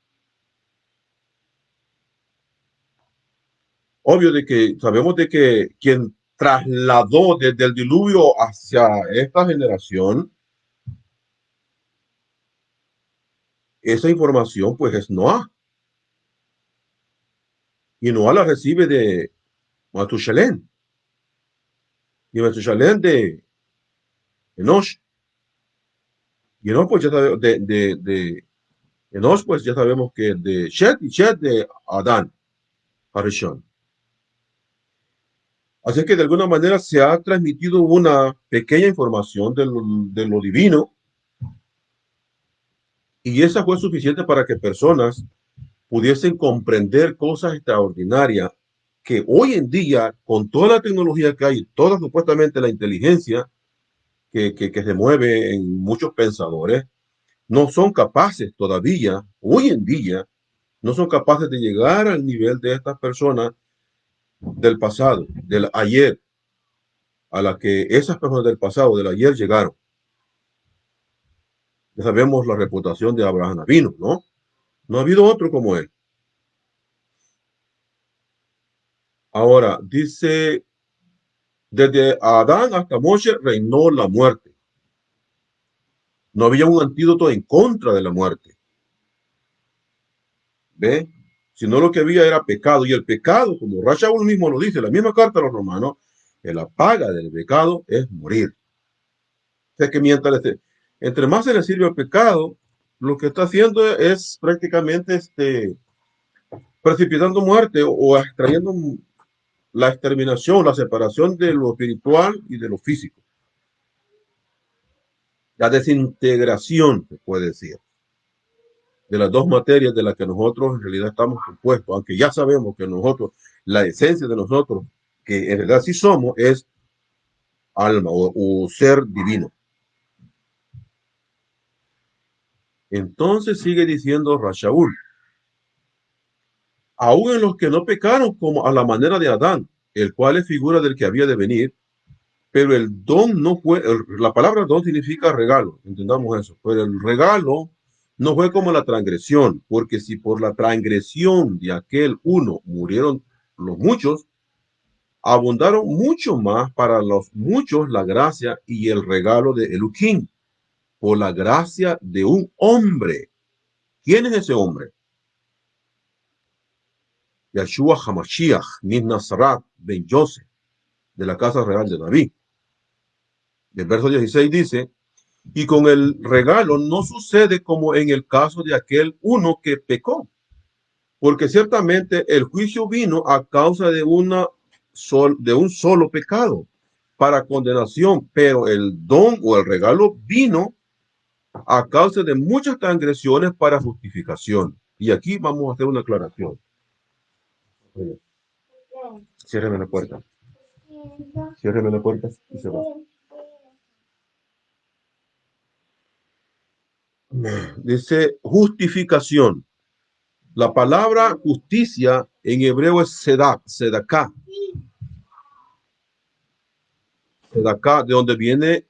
Obvio de que sabemos de que quien trasladó desde el diluvio hacia esta generación esa información, pues es Noah. Y Noah la recibe de Matusalén. Y Matusalén de Enosh. Y Enosh, pues ya sabemos, Enosh, pues ya sabemos que de Shet y Shet de Adán, Harishon. Así que de alguna manera se ha transmitido una pequeña información de lo divino y esa fue suficiente para que personas pudiesen comprender cosas extraordinarias que hoy en día, con toda la tecnología que hay, toda supuestamente la inteligencia que se mueve en muchos pensadores, no son capaces todavía, hoy en día, no son capaces de llegar al nivel de estas personas del pasado, del ayer, a la que esas personas del pasado, del ayer, llegaron. Ya sabemos la reputación de Abraham Avino, ¿no? No ha habido otro como él. Ahora, dice, desde Adán hasta Moshe reinó la muerte. No había un antídoto en contra de la muerte. ¿Ve? Sino lo que había era pecado. Y el pecado, como Rashaul mismo lo dice, la misma carta a los romanos, que la paga del pecado es morir. O sea que mientras entre más se le sirve al pecado, lo que está haciendo es prácticamente precipitando muerte o extrayendo la exterminación, la separación de lo espiritual y de lo físico. La desintegración, se puede decir, de las dos materias de las que nosotros en realidad estamos compuestos, aunque ya sabemos que nosotros, la esencia de nosotros, que en realidad sí somos, es alma o ser divino. Entonces sigue diciendo Rashaul, aún en los que no pecaron como a la manera de Adán, el cual es figura del que había de venir, pero el don no fue, la palabra don significa regalo, entendamos eso, pero el regalo no fue como la transgresión, porque si por la transgresión de aquel uno murieron los muchos, abundaron mucho más para los muchos la gracia y el regalo de Elohim, por la gracia de un hombre. ¿Quién es ese hombre? Yeshua Hamashiach, Min Nazarat, Ben Yosef, de la casa real de David. El verso 16 dice, y con el regalo no sucede como en el caso de aquel uno que pecó, porque ciertamente el juicio vino a causa de de un solo pecado para condenación, pero el don o el regalo vino a causa de muchas transgresiones para justificación. Y aquí vamos a hacer una aclaración. Ciérreme la puerta. Ciérreme la puerta y se va. Dice justificación. La palabra justicia en hebreo es sedaká. Sedaká, de donde viene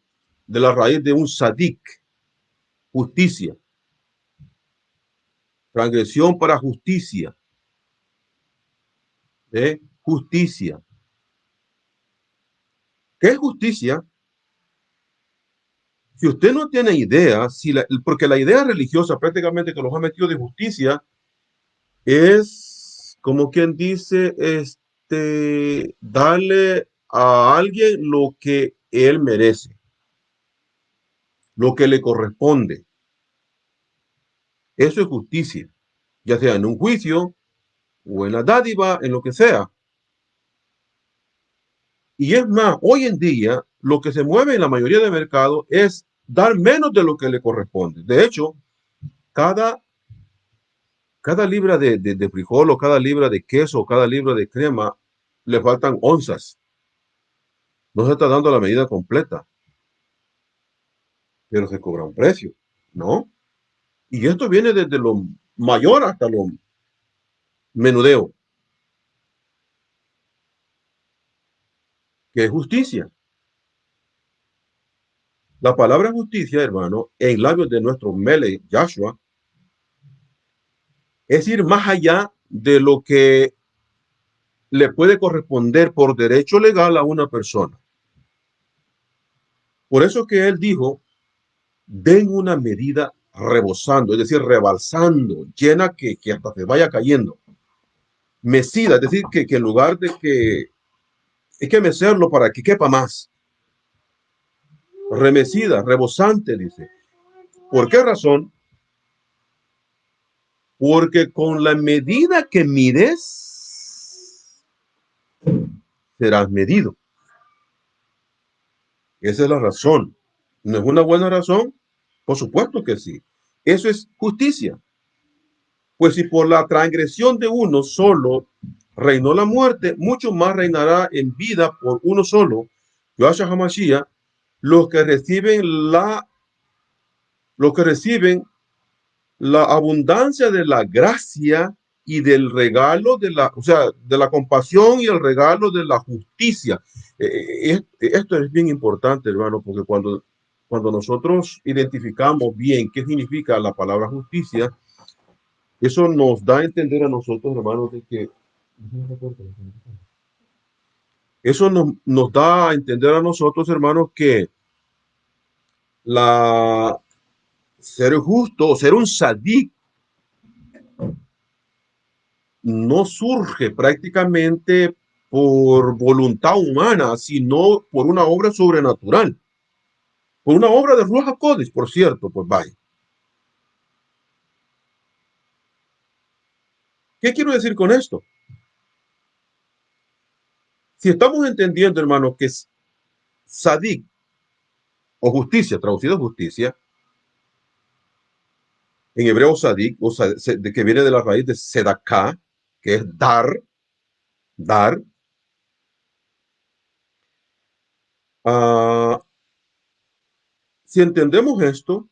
de la raíz de un sadik, justicia. Transgresión para justicia. Justicia. ¿Qué es justicia? Si usted no tiene idea, porque la idea religiosa prácticamente que los ha metido de justicia es como quien dice, darle a alguien lo que él merece, lo que le corresponde. Eso es justicia, ya sea en un juicio o en la dádiva, en lo que sea. Y es más, hoy en día lo que se mueve en la mayoría de mercados es dar menos de lo que le corresponde. De hecho, cada, cada libra de frijol o cada libra de queso o cada libra de crema le faltan onzas. No se está dando la medida completa, pero se cobra un precio, ¿no? Y esto viene desde lo mayor hasta lo menudeo, que es justicia. La palabra justicia, hermano, en labios de nuestro Mele Yahshua, es ir más allá de lo que le puede corresponder por derecho legal a una persona. Por eso que él dijo, den una medida rebosando, es decir, rebalsando, llena que hasta se vaya cayendo. Mecida, es decir, que en lugar de que hay que mecerlo para que quepa más. Remecida, rebosante, dice. ¿Por qué razón? Porque con la medida que mides, serás medido. Esa es la razón. ¿No es una buena razón? Por supuesto que sí. Eso es justicia. Pues si por la transgresión de uno solo reinó la muerte, mucho más reinará en vida por uno solo, Yahshua HaMashiach, los que reciben los que reciben la abundancia de la gracia y del regalo de la, o sea, de la compasión y el regalo de la justicia. Esto es bien importante, hermano, porque cuando nosotros identificamos bien qué significa la palabra justicia, eso nos da a entender a nosotros, hermanos, de que eso nos da a entender a nosotros, hermanos, que la ser justo o ser un sadik no surge prácticamente por voluntad humana, sino por una obra sobrenatural, por una obra de Ruach HaKodesh, por cierto, pues vaya. ¿Qué quiero decir con esto? Si estamos entendiendo, hermanos, que es sadik o justicia, traducido justicia, en hebreo sadik, que viene de la raíz de sedaká, que es dar. Uh, si entendemos esto,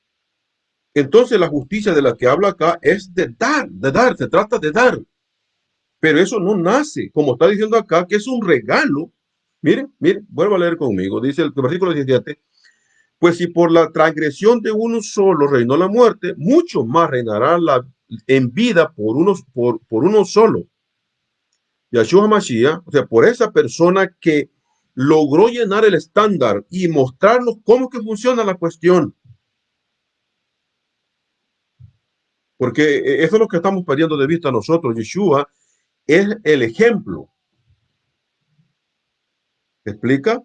entonces la justicia de la que habla acá es de dar, se trata de dar. Pero eso no nace, como está diciendo acá, que es un regalo. Miren, vuelvo a leer conmigo. Dice el versículo 17, pues si por la transgresión de uno solo reinó la muerte, mucho más reinará en vida por uno solo. Yahshua Mashiach, o sea, por esa persona que logró llenar el estándar y mostrarnos cómo que funciona la cuestión. Porque eso es lo que estamos perdiendo de vista nosotros. Yeshua es el ejemplo. ¿Se explica?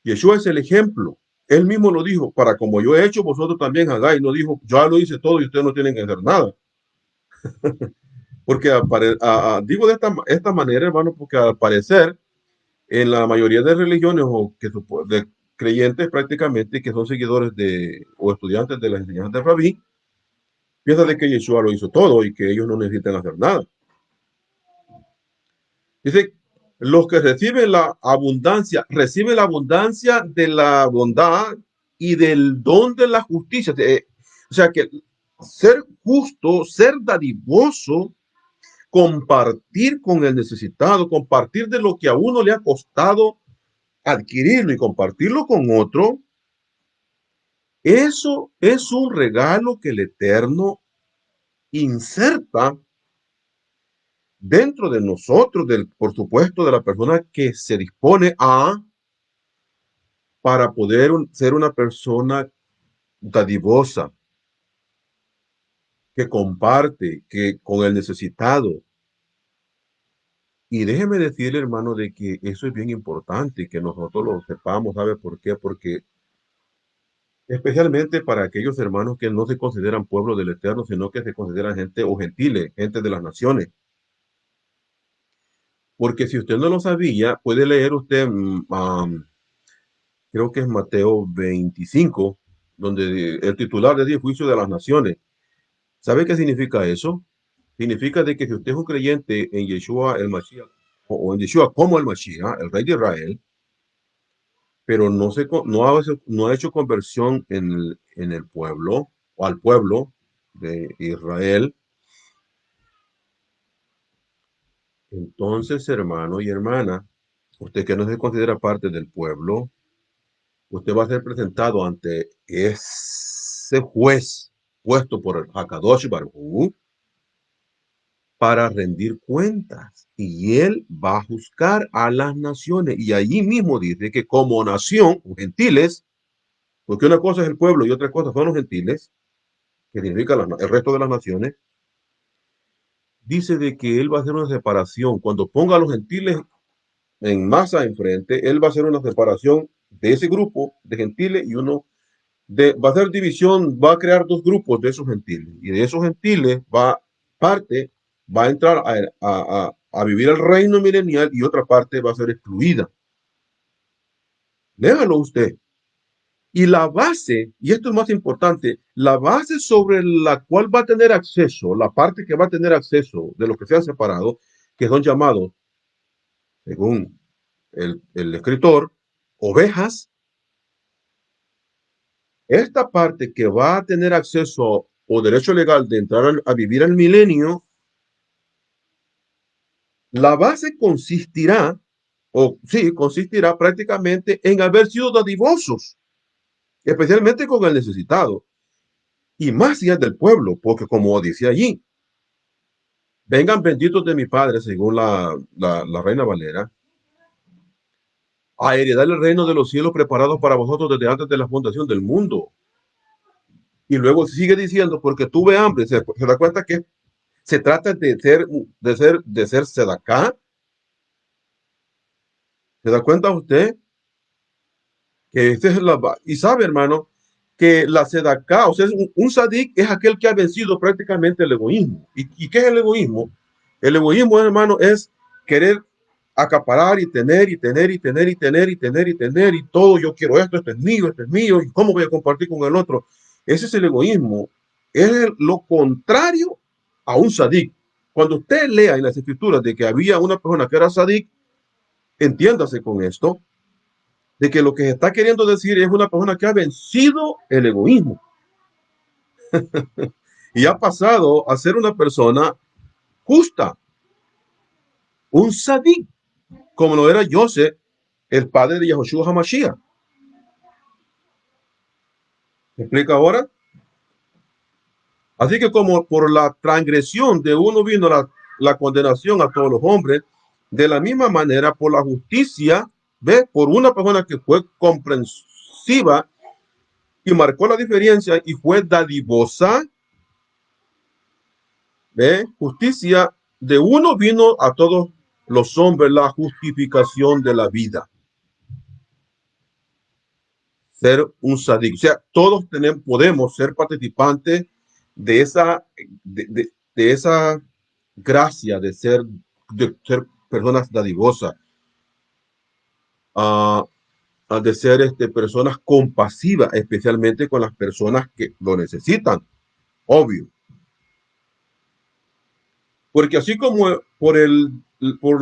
Yeshua es el ejemplo. Él mismo lo dijo, para como yo he hecho, vosotros también hagáis. No dijo, ya lo hice todo y ustedes no tienen que hacer nada. Porque digo de esta manera, hermano, porque al parecer, en la mayoría de religiones o de creyentes prácticamente que son seguidores o estudiantes de las enseñanzas de Rabí, piensan de que Yeshua lo hizo todo y que ellos no necesitan hacer nada. Dice, los que reciben la abundancia de la bondad y del don de la justicia. O sea que ser justo, ser dadivoso, compartir con el necesitado, compartir de lo que a uno le ha costado adquirirlo y compartirlo con otro, eso es un regalo que el Eterno inserta dentro de nosotros, por supuesto, de la persona que se dispone para poder ser una persona dadivosa, que comparte, que con el necesitado. Y déjeme decirle, hermano, de que eso es bien importante, que nosotros lo sepamos. ¿Sabe por qué? Porque especialmente para aquellos hermanos que no se consideran pueblo del Eterno, sino que se consideran gente o gentiles, gente de las naciones. Porque si usted no lo sabía, puede leer usted, creo que es Mateo 25, donde el titular de juicio de las naciones. ¿Sabe qué significa eso? Significa de que si usted es un creyente en Yeshua el Mashiach, o en Yeshua como el Mashiach, el rey de Israel, pero no ha hecho conversión en el pueblo, o al pueblo de Israel, entonces, hermano y hermana, usted que no se considera parte del pueblo, usted va a ser presentado ante ese juez puesto por el Hakadosh Baruj Hu, para rendir cuentas. Y él va a juzgar a las naciones. Y allí mismo dice que como nación, gentiles, porque una cosa es el pueblo y otra cosa son los gentiles, que significa el resto de las naciones, dice de que él va a hacer una separación. Cuando ponga a los gentiles en masa enfrente, él va a hacer una separación de ese grupo de gentiles y va a hacer división, va a crear dos grupos de esos gentiles. Y de esos gentiles parte va a entrar a vivir el reino milenial y otra parte va a ser excluida. Léalo usted. Y la base, y esto es más importante, la base sobre la cual va a tener acceso, la parte que va a tener acceso de los que se han separado, que son llamados, según el escritor, ovejas, esta parte que va a tener acceso o derecho legal de entrar a vivir al milenio, la base consistirá, o sí, consistirá prácticamente en haber sido dadivosos, especialmente con el necesitado, y más si es del pueblo, porque como dice allí, vengan benditos de mi Padre, según la Reina Valera, a heredar el reino de los cielos preparados para vosotros desde antes de la fundación del mundo. Y luego sigue diciendo, porque tuve hambre, se da cuenta que se trata de ser sedacá. ¿Se da cuenta usted? Que este es y sabe, hermano, que la sedacá, o sea, un sadik es aquel que ha vencido prácticamente el egoísmo. ¿Y qué es el egoísmo? El egoísmo, hermano, es querer acaparar y tener y tener y tener y tener y tener y tener y todo. Yo quiero esto es mío, y cómo voy a compartir con el otro. Ese es el egoísmo. Es lo contrario a un sadik. Cuando usted lea en las escrituras de que había una persona que era sadik, entiéndase con esto, de que lo que se está queriendo decir es una persona que ha vencido el egoísmo y ha pasado a ser una persona justa, un sadik, como lo era Joseph, el padre de Yahushua HaMashiach. ¿Me explica ahora? Así que como por la transgresión de uno vino la condenación a todos los hombres, de la misma manera por la justicia, ¿ve? Por una persona que fue comprensiva y marcó la diferencia y fue dadivosa, ¿ve? Justicia de uno vino a todos los hombres la justificación de la vida. Ser un sadik. O sea, todos podemos ser participantes de esa gracia de ser personas dadivosas, uh, de ser personas compasivas, especialmente con las personas que lo necesitan, obvio. Porque así como por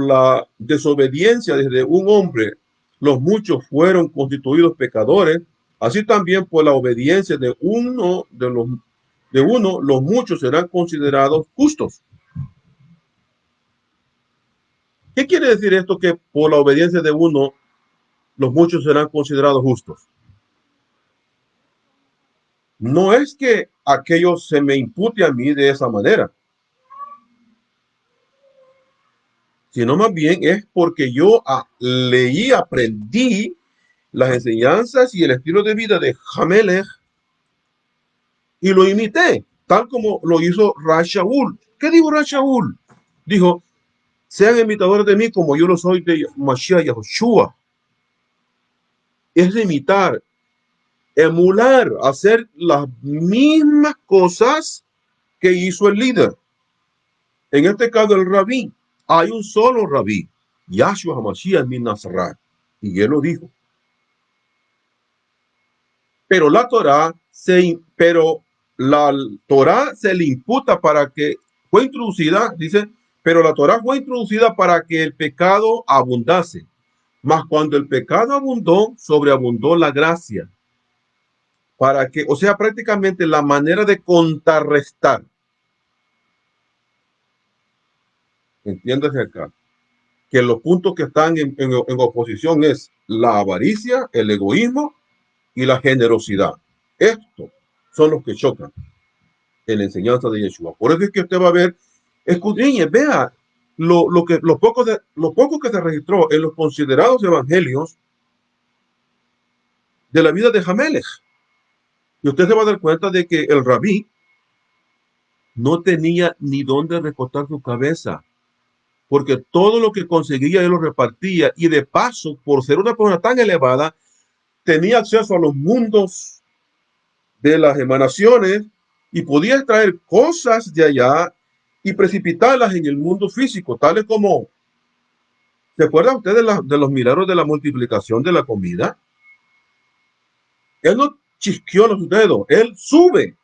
la desobediencia desde un hombre, los muchos fueron constituidos pecadores, así también por la obediencia de uno, los muchos serán considerados justos. ¿Qué quiere decir esto que por la obediencia de uno, los muchos serán considerados justos? No es que aquello se me impute a mí de esa manera, sino más bien es porque yo leí, aprendí las enseñanzas y el estilo de vida de Hamelech y lo imité, tal como lo hizo Rashaul. ¿Qué dijo Rashaul? Dijo, sean imitadores de mí como yo lo soy de Mashiach Yahushua. Es de imitar, emular, hacer las mismas cosas que hizo el líder. En este caso, el rabí. Hay un solo rabí, Yahshua HaMashiach min Nazaret. Y él lo dijo. Pero la Torah se le imputa para que fue introducida, dice, pero la Torah fue introducida para que el pecado abundase. Mas cuando el pecado abundó, sobreabundó la gracia. Para que, o sea, prácticamente la manera de contrarrestar. Entiéndase acá. Que los puntos que están en oposición es la avaricia, el egoísmo y la generosidad. Estos son los que chocan en la enseñanza de Yeshua. Por eso es que usted va a ver, escudriñe, vea lo poco que se registró en los considerados evangelios de la vida de Hamelech. Y usted se va a dar cuenta de que el rabí no tenía ni dónde recostar su cabeza, porque todo lo que conseguía él lo repartía, y de paso, por ser una persona tan elevada, tenía acceso a los mundos de las emanaciones y podía extraer cosas de allá y precipitarlas en el mundo físico, tales como, ¿se acuerdan ustedes de los milagros de la multiplicación de la comida? Él no chisqueó los dedos, él sube,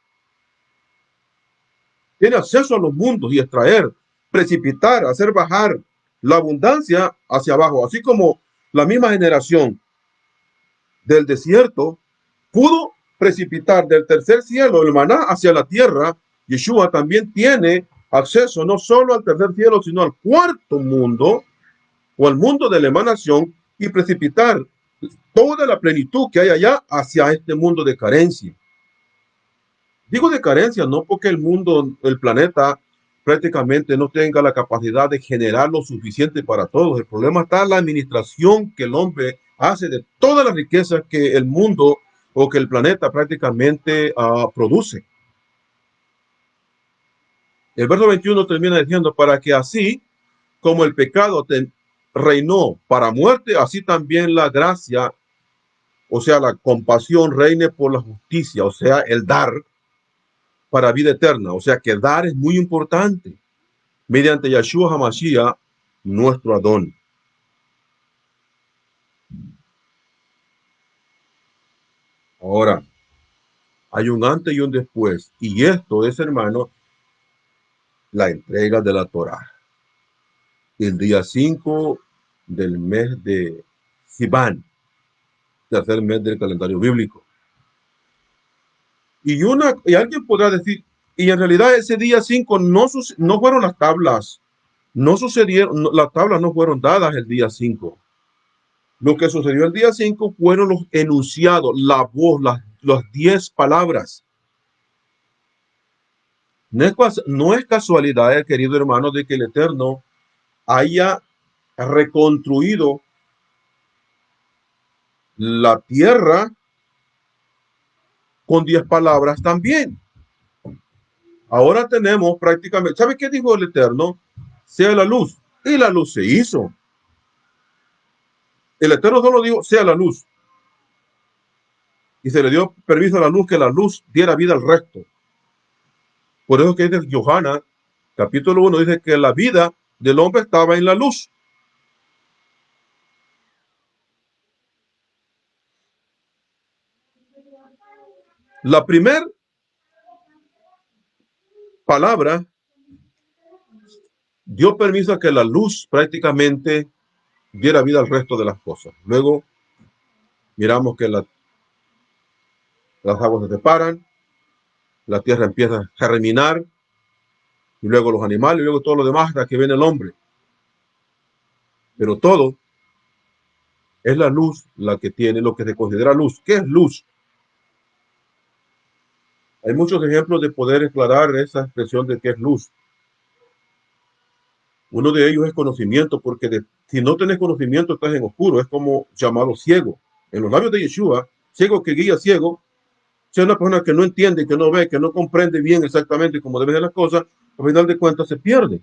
tiene acceso a los mundos y extraer, precipitar, hacer bajar la abundancia hacia abajo, así como la misma generación del desierto pudo precipitar del tercer cielo el maná hacia la tierra. Yeshua también tiene acceso no solo al tercer cielo, sino al cuarto mundo o al mundo de la emanación y precipitar toda la plenitud que hay allá hacia este mundo de carencia. Digo de carencia no porque el mundo, el planeta prácticamente no tenga la capacidad de generar lo suficiente para todos. El problema está en la administración que el hombre hace de todas las riquezas que el mundo o que el planeta prácticamente produce. El verso 21 termina diciendo, para que así como el pecado reinó para muerte, así también la gracia, o sea, la compasión reine por la justicia, o sea, el dar para vida eterna. O sea, que dar es muy importante mediante Yeshua HaMashiach, nuestro Adón. Ahora, hay un antes y un después. Y esto es, hermano, la entrega de la Torah. El día 5 del mes de Sivan, tercer mes del calendario bíblico. Y alguien podrá decir, y en realidad ese día 5 no fueron las tablas, no sucedieron, las tablas no fueron dadas el día 5. Lo que sucedió el día 5 fueron los enunciados, la voz, las 10 palabras. No es casualidad, querido hermano, de que el Eterno haya reconstruido la tierra con 10 palabras también. Ahora tenemos prácticamente, ¿sabe qué dijo el Eterno? Sea la luz. Y la luz se hizo. El Eterno solo dijo, sea la luz. Y se le dio permiso a la luz que la luz diera vida al resto. Por eso que dice Yohana, capítulo 1, dice que la vida del hombre estaba en la luz. La primera palabra dio permiso a que la luz prácticamente diera vida al resto de las cosas. Luego miramos que las aguas se separan, la tierra empieza a germinar, y luego los animales, y luego todo lo demás hasta que viene el hombre. Pero todo es la luz la que tiene lo que se considera luz. ¿Qué es luz? Hay muchos ejemplos de poder aclarar esa expresión de qué es luz. Uno de ellos es conocimiento, porque si no tenés conocimiento estás en oscuro, es como llamado ciego. En los labios de Yeshua, ciego que guía ciego, si es una persona que no entiende, que no ve, que no comprende bien exactamente cómo deben ser las cosas, al final de cuentas se pierde.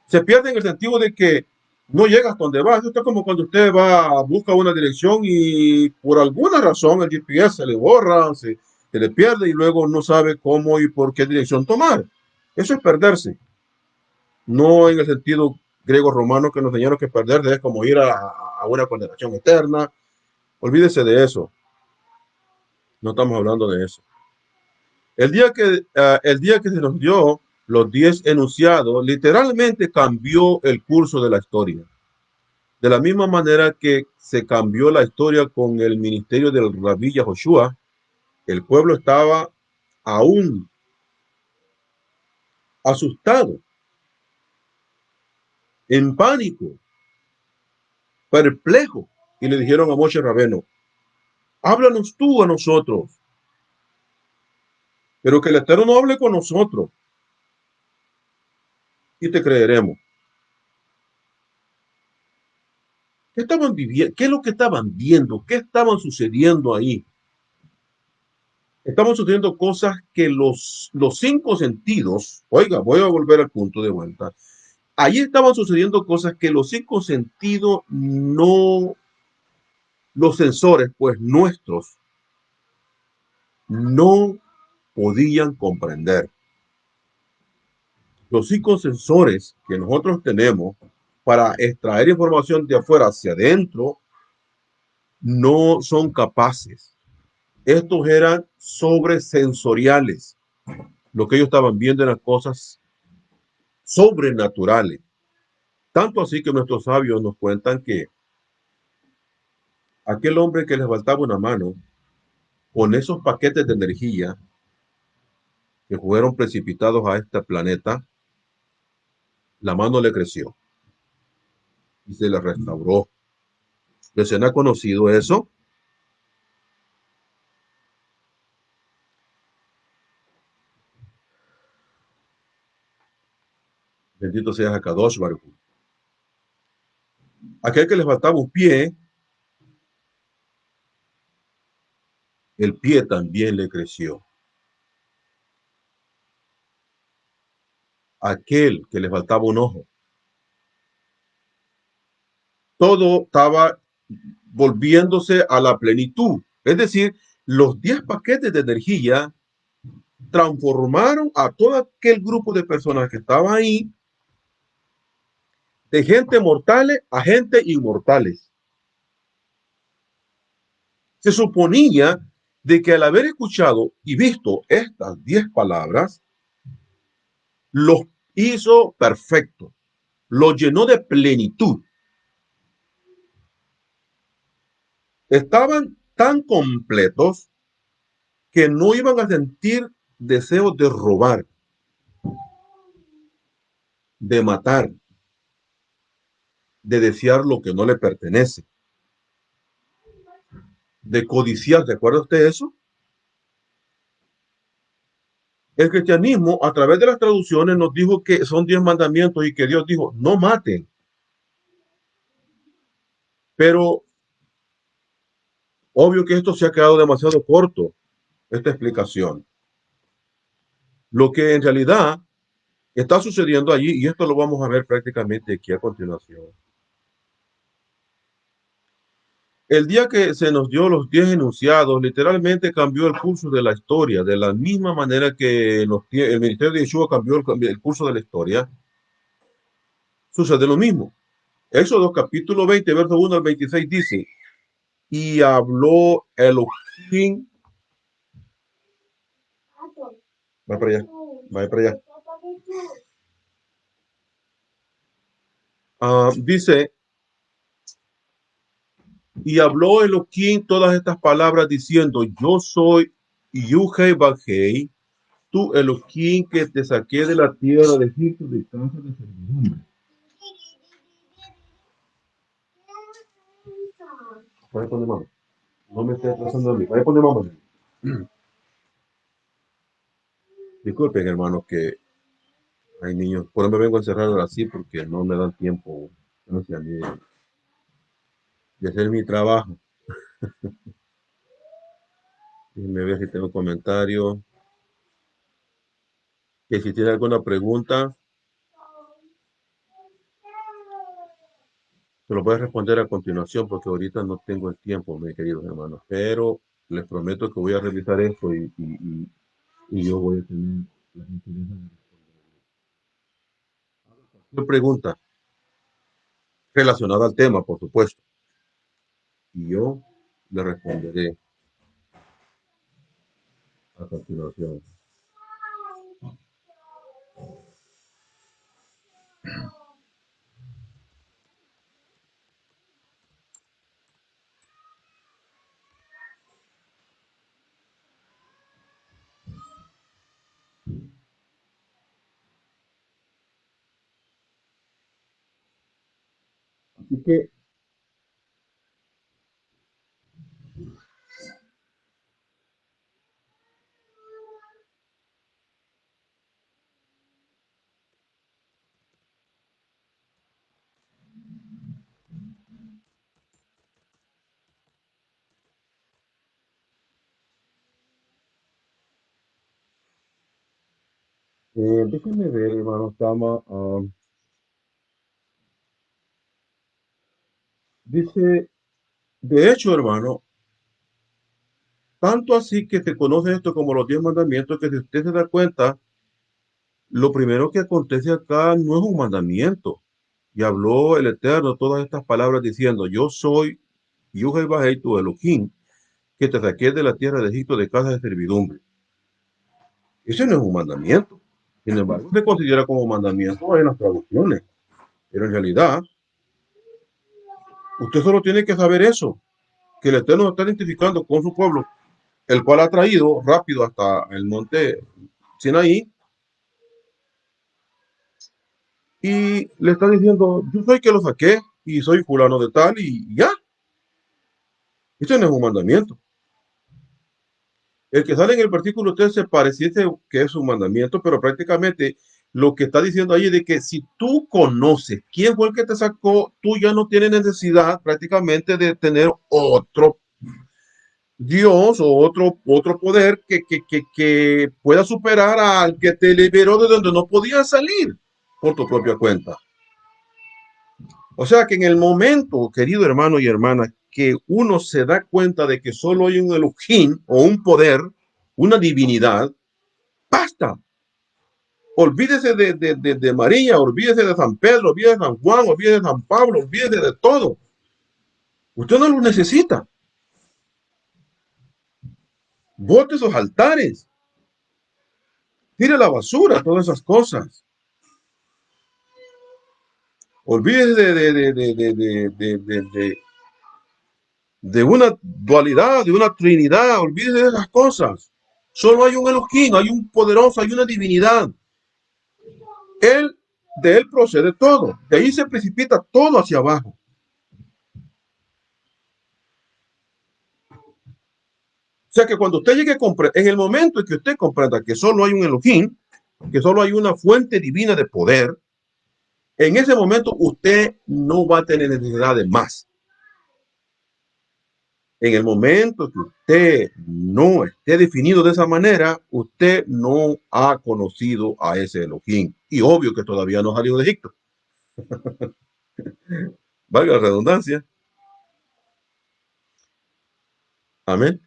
Se pierde en el sentido de que no llega hasta donde va. Esto es como cuando usted va, busca una dirección y por alguna razón el GPS se le borra, se le pierde y luego no sabe cómo y por qué dirección tomar. Eso es perderse. No en el sentido griego-romano que nos enseñaron que perderse es como ir a una condenación eterna. Olvídese de eso. No estamos hablando de eso. El día que se nos dio los 10 enunciados, literalmente cambió el curso de la historia. De la misma manera que se cambió la historia con el ministerio del Rabí Yahoshua, el pueblo estaba aún asustado, en pánico, perplejo, y le dijeron a Moshe Rabeno, háblanos tú a nosotros, pero que el Eterno no hable con nosotros, y te creeremos. ¿Qué estaban viviendo? ¿Qué es lo que estaban viendo? ¿Qué estaban sucediendo ahí? Estaban sucediendo cosas que los 5 sentidos, oiga, voy a volver al punto de vuelta. Ahí estaban sucediendo cosas que los 5 sentidos no, los sensores, pues nuestros, no podían comprender. Los cinco sensores que nosotros tenemos para extraer información de afuera hacia adentro no son capaces. Estos eran sobresensoriales. Lo que ellos estaban viendo eran cosas sobrenaturales. Tanto así que nuestros sabios nos cuentan que aquel hombre que les faltaba una mano, con esos paquetes de energía que fueron precipitados a este planeta, la mano le creció y se le restauró. ¿Se ha conocido eso? Bendito sea Hakadosh Baruj. Aquel que le faltaba un pie, el pie también le creció. Aquel que le faltaba un ojo, todo estaba volviéndose a la plenitud. Es decir, los 10 paquetes de energía transformaron a todo aquel grupo de personas que estaba ahí, de gente mortales a gente inmortales. Se suponía de que al haber escuchado y visto estas 10 palabras, los hizo perfectos, los llenó de plenitud. Estaban tan completos que no iban a sentir deseos de robar, de matar, de desear lo que no le pertenece, de codiciar. ¿Recuerda usted eso? El cristianismo, a través de las traducciones, nos dijo que son 10 mandamientos y que Dios dijo, no maten. Pero obvio que esto se ha quedado demasiado corto, esta explicación. Lo que en realidad está sucediendo allí, y esto lo vamos a ver prácticamente aquí a continuación. El día que se nos dio los 10 enunciados, literalmente cambió el curso de la historia, de la misma manera que el ministerio de Yeshua cambió el curso de la historia, sucede lo mismo. Éxodo capítulo 20, verso 1 al 26 dice, y habló Elohim, va para allá, va para allá. Dice, y habló Elohim todas estas palabras diciendo, yo soy Yuhei Bajei, tú Elohim que te saqué de la tierra de Egipto de casa de servidumbre. Voy a poner mamá. No me estés atrasando a mí. Voy a poner mamá. Disculpen, hermanos, que hay niños. Por eso me vengo a encerrar así porque no me dan tiempo, no sé, a mí, de hacer mi trabajo. Déjenme ver si tengo comentarios. Que si tiene alguna pregunta, se lo voy a responder a continuación porque ahorita no tengo el tiempo, mis queridos hermanos. Pero les prometo que voy a revisar esto y yo voy a tener la gentileza de responder pregunta relacionada al tema, por supuesto. Y yo le responderé a continuación. Así que déjenme ver, hermano Tama. Dice, de hecho, hermano, tanto así que se conoce esto como los 10 mandamientos, que si usted se da cuenta, Lo primero que acontece acá no es un mandamiento. Y habló el Eterno todas estas palabras diciendo, yo soy Jehová tu Elohim, que te saqué de la tierra de Egipto de casa de servidumbre. Ese no es un mandamiento. Sin embargo, se considera como mandamiento en las traducciones. Pero en realidad, usted solo tiene que saber eso, que el Eterno se está identificando con su pueblo, el cual ha traído rápido hasta el monte Sinaí, y le está diciendo, yo soy que lo saqué, y soy fulano de tal, y ya. Ese no es un mandamiento. El que sale en el versículo 3 se pareciese que es un mandamiento, pero prácticamente lo que está diciendo ahí es de que si tú conoces quién fue el que te sacó, tú ya no tienes necesidad prácticamente de tener otro Dios o otro poder que pueda superar al que te liberó de donde no podías salir por tu propia cuenta. O sea que en el momento, querido hermano y hermana, que uno se da cuenta de que solo hay un Elohim o un poder, una divinidad, basta. Olvídese de María, olvídese de San Pedro, olvídese de San Juan, olvídese de San Pablo, olvídese de todo. Usted no lo necesita. Bote esos altares. Tire la basura, todas esas cosas. Olvídese de una dualidad, de una trinidad. Olvídese de esas cosas. Solo hay un Elohim, hay un poderoso, hay una divinidad. Él, de él procede todo. De ahí se precipita todo hacia abajo. O sea que cuando usted llegue a comprender, en el momento en que usted comprenda que solo hay un Elohim, que solo hay una fuente divina de poder, en ese momento usted no va a tener necesidad de más. En el momento que usted no esté definido de esa manera, usted no ha conocido a ese Elohim. Y obvio que todavía no ha salido de Egipto. Valga la redundancia. Amén.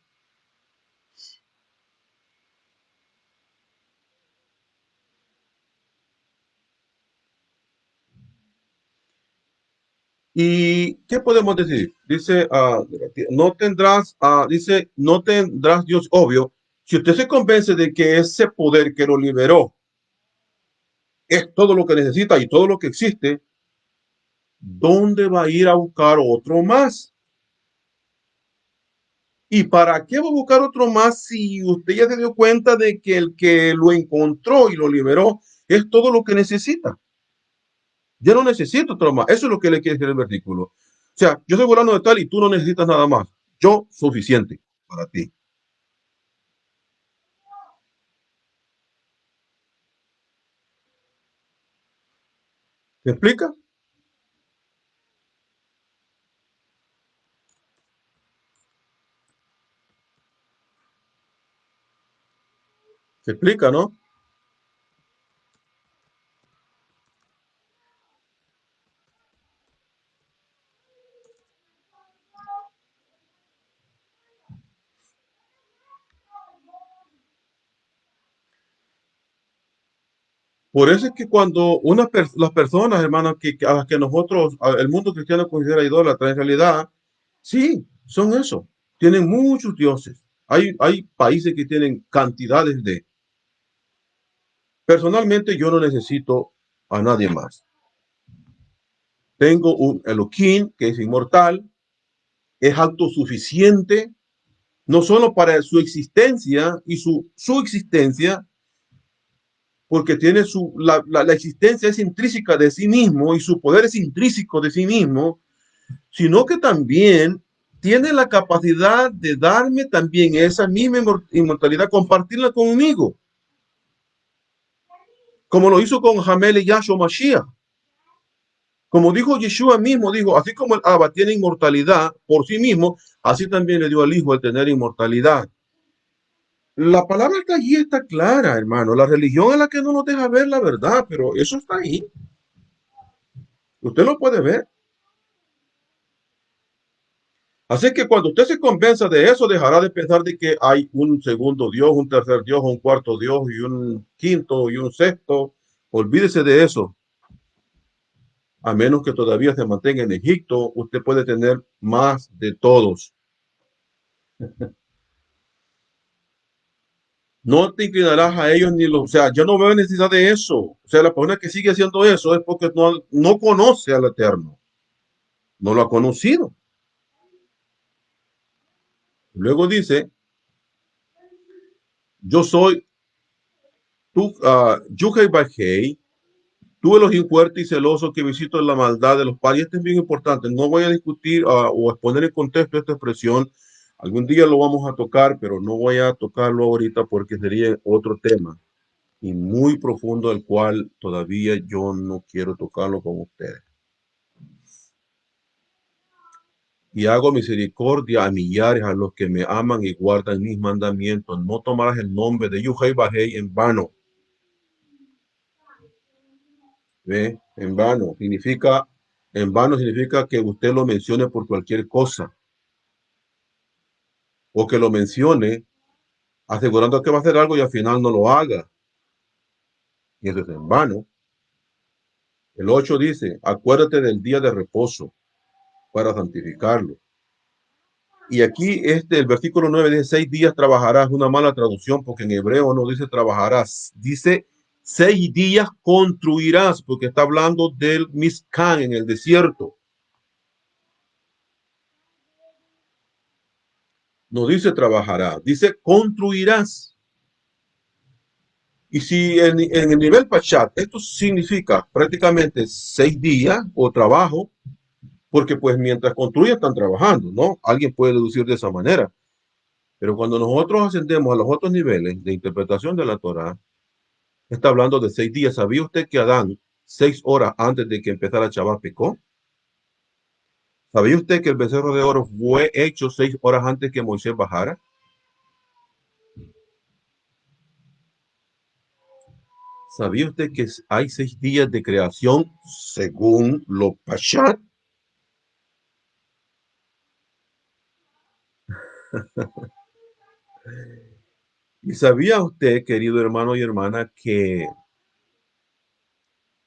¿Y qué podemos decir? Dice, dice, no tendrás Dios obvio. Si usted se convence de que ese poder que lo liberó es todo lo que necesita y todo lo que existe, ¿dónde va a ir a buscar otro más? ¿Y para qué va a buscar otro más si usted ya se dio cuenta de que el que lo encontró y lo liberó es todo lo que necesita? Ya no necesito otro más. Eso es lo que le quiere decir el versículo. O sea, yo soy volando de tal y tú no necesitas nada más. Yo suficiente para ti. ¿Se explica? Se explica, ¿no? Por eso es que cuando las personas, hermanos, a las que nosotros, el mundo cristiano considera idólatra, en realidad, sí, son eso. Tienen muchos dioses. Hay países que tienen cantidades de. Personalmente, yo no necesito a nadie más. Tengo un Elohim que es inmortal, es autosuficiente, no solo para su existencia y su existencia, porque tiene la existencia es intrínseca de sí mismo y su poder es intrínseco de sí mismo, sino que también tiene la capacidad de darme también esa misma inmortalidad, compartirla conmigo, como lo hizo con Hamel y Yahshua Mashiach. Como dijo Yeshua mismo, dijo, así como el Abba tiene inmortalidad por sí mismo, así también le dio al Hijo el tener inmortalidad. La palabra está allí, está clara, hermano. La religión es la que no nos deja ver la verdad, pero eso está ahí. Usted lo puede ver. Así que cuando usted se convenza de eso, dejará de pensar de que hay un segundo Dios, un tercer Dios, un cuarto Dios y un quinto y un sexto. Olvídese de eso. A menos que todavía se mantenga en Egipto, usted puede tener más de todos. No te inclinarás a ellos ni los... O sea, yo no veo necesidad de eso. O sea, la persona que sigue haciendo eso es porque no conoce al Eterno. No lo ha conocido. Luego dice, yo soy tú, Yuhei Bajei, tú Elohim fuerte y celoso que visito la maldad de los padres. Y esto es bien importante. No voy a discutir o exponer en contexto esta expresión. Algún día lo vamos a tocar, pero no voy a tocarlo ahorita porque sería otro tema y muy profundo, el cual todavía yo no quiero tocarlo con ustedes. Y hago misericordia a millares a los que me aman y guardan mis mandamientos. No tomarás el nombre de Yuhei Bajei en vano. ¿Ve? En vano significa que usted lo mencione por cualquier cosa o que lo mencione asegurando que va a hacer algo y al final no lo haga. Y eso es en vano. El 8 dice, acuérdate del día de reposo para santificarlo. Y aquí el versículo 9 dice, 6 días trabajarás, una mala traducción, porque en hebreo no dice trabajarás, dice 6 días construirás, porque está hablando del Mizcán en el desierto. No dice trabajarás, dice construirás. Y si en el nivel Pachat, esto significa prácticamente 6 días o trabajo, porque pues mientras construyen están trabajando, ¿no? Alguien puede deducir de esa manera. Pero cuando nosotros ascendemos a los otros niveles de interpretación de la Torah, está hablando de 6 días. ¿Sabía usted que Adán, 6 horas antes de que empezara Shabbat, pecó? ¿Sabía usted que el becerro de oro fue hecho 6 horas antes que Moisés bajara? ¿Sabía usted que hay 6 días de creación según los Pashat? ¿Y sabía usted, querido hermano y hermana, que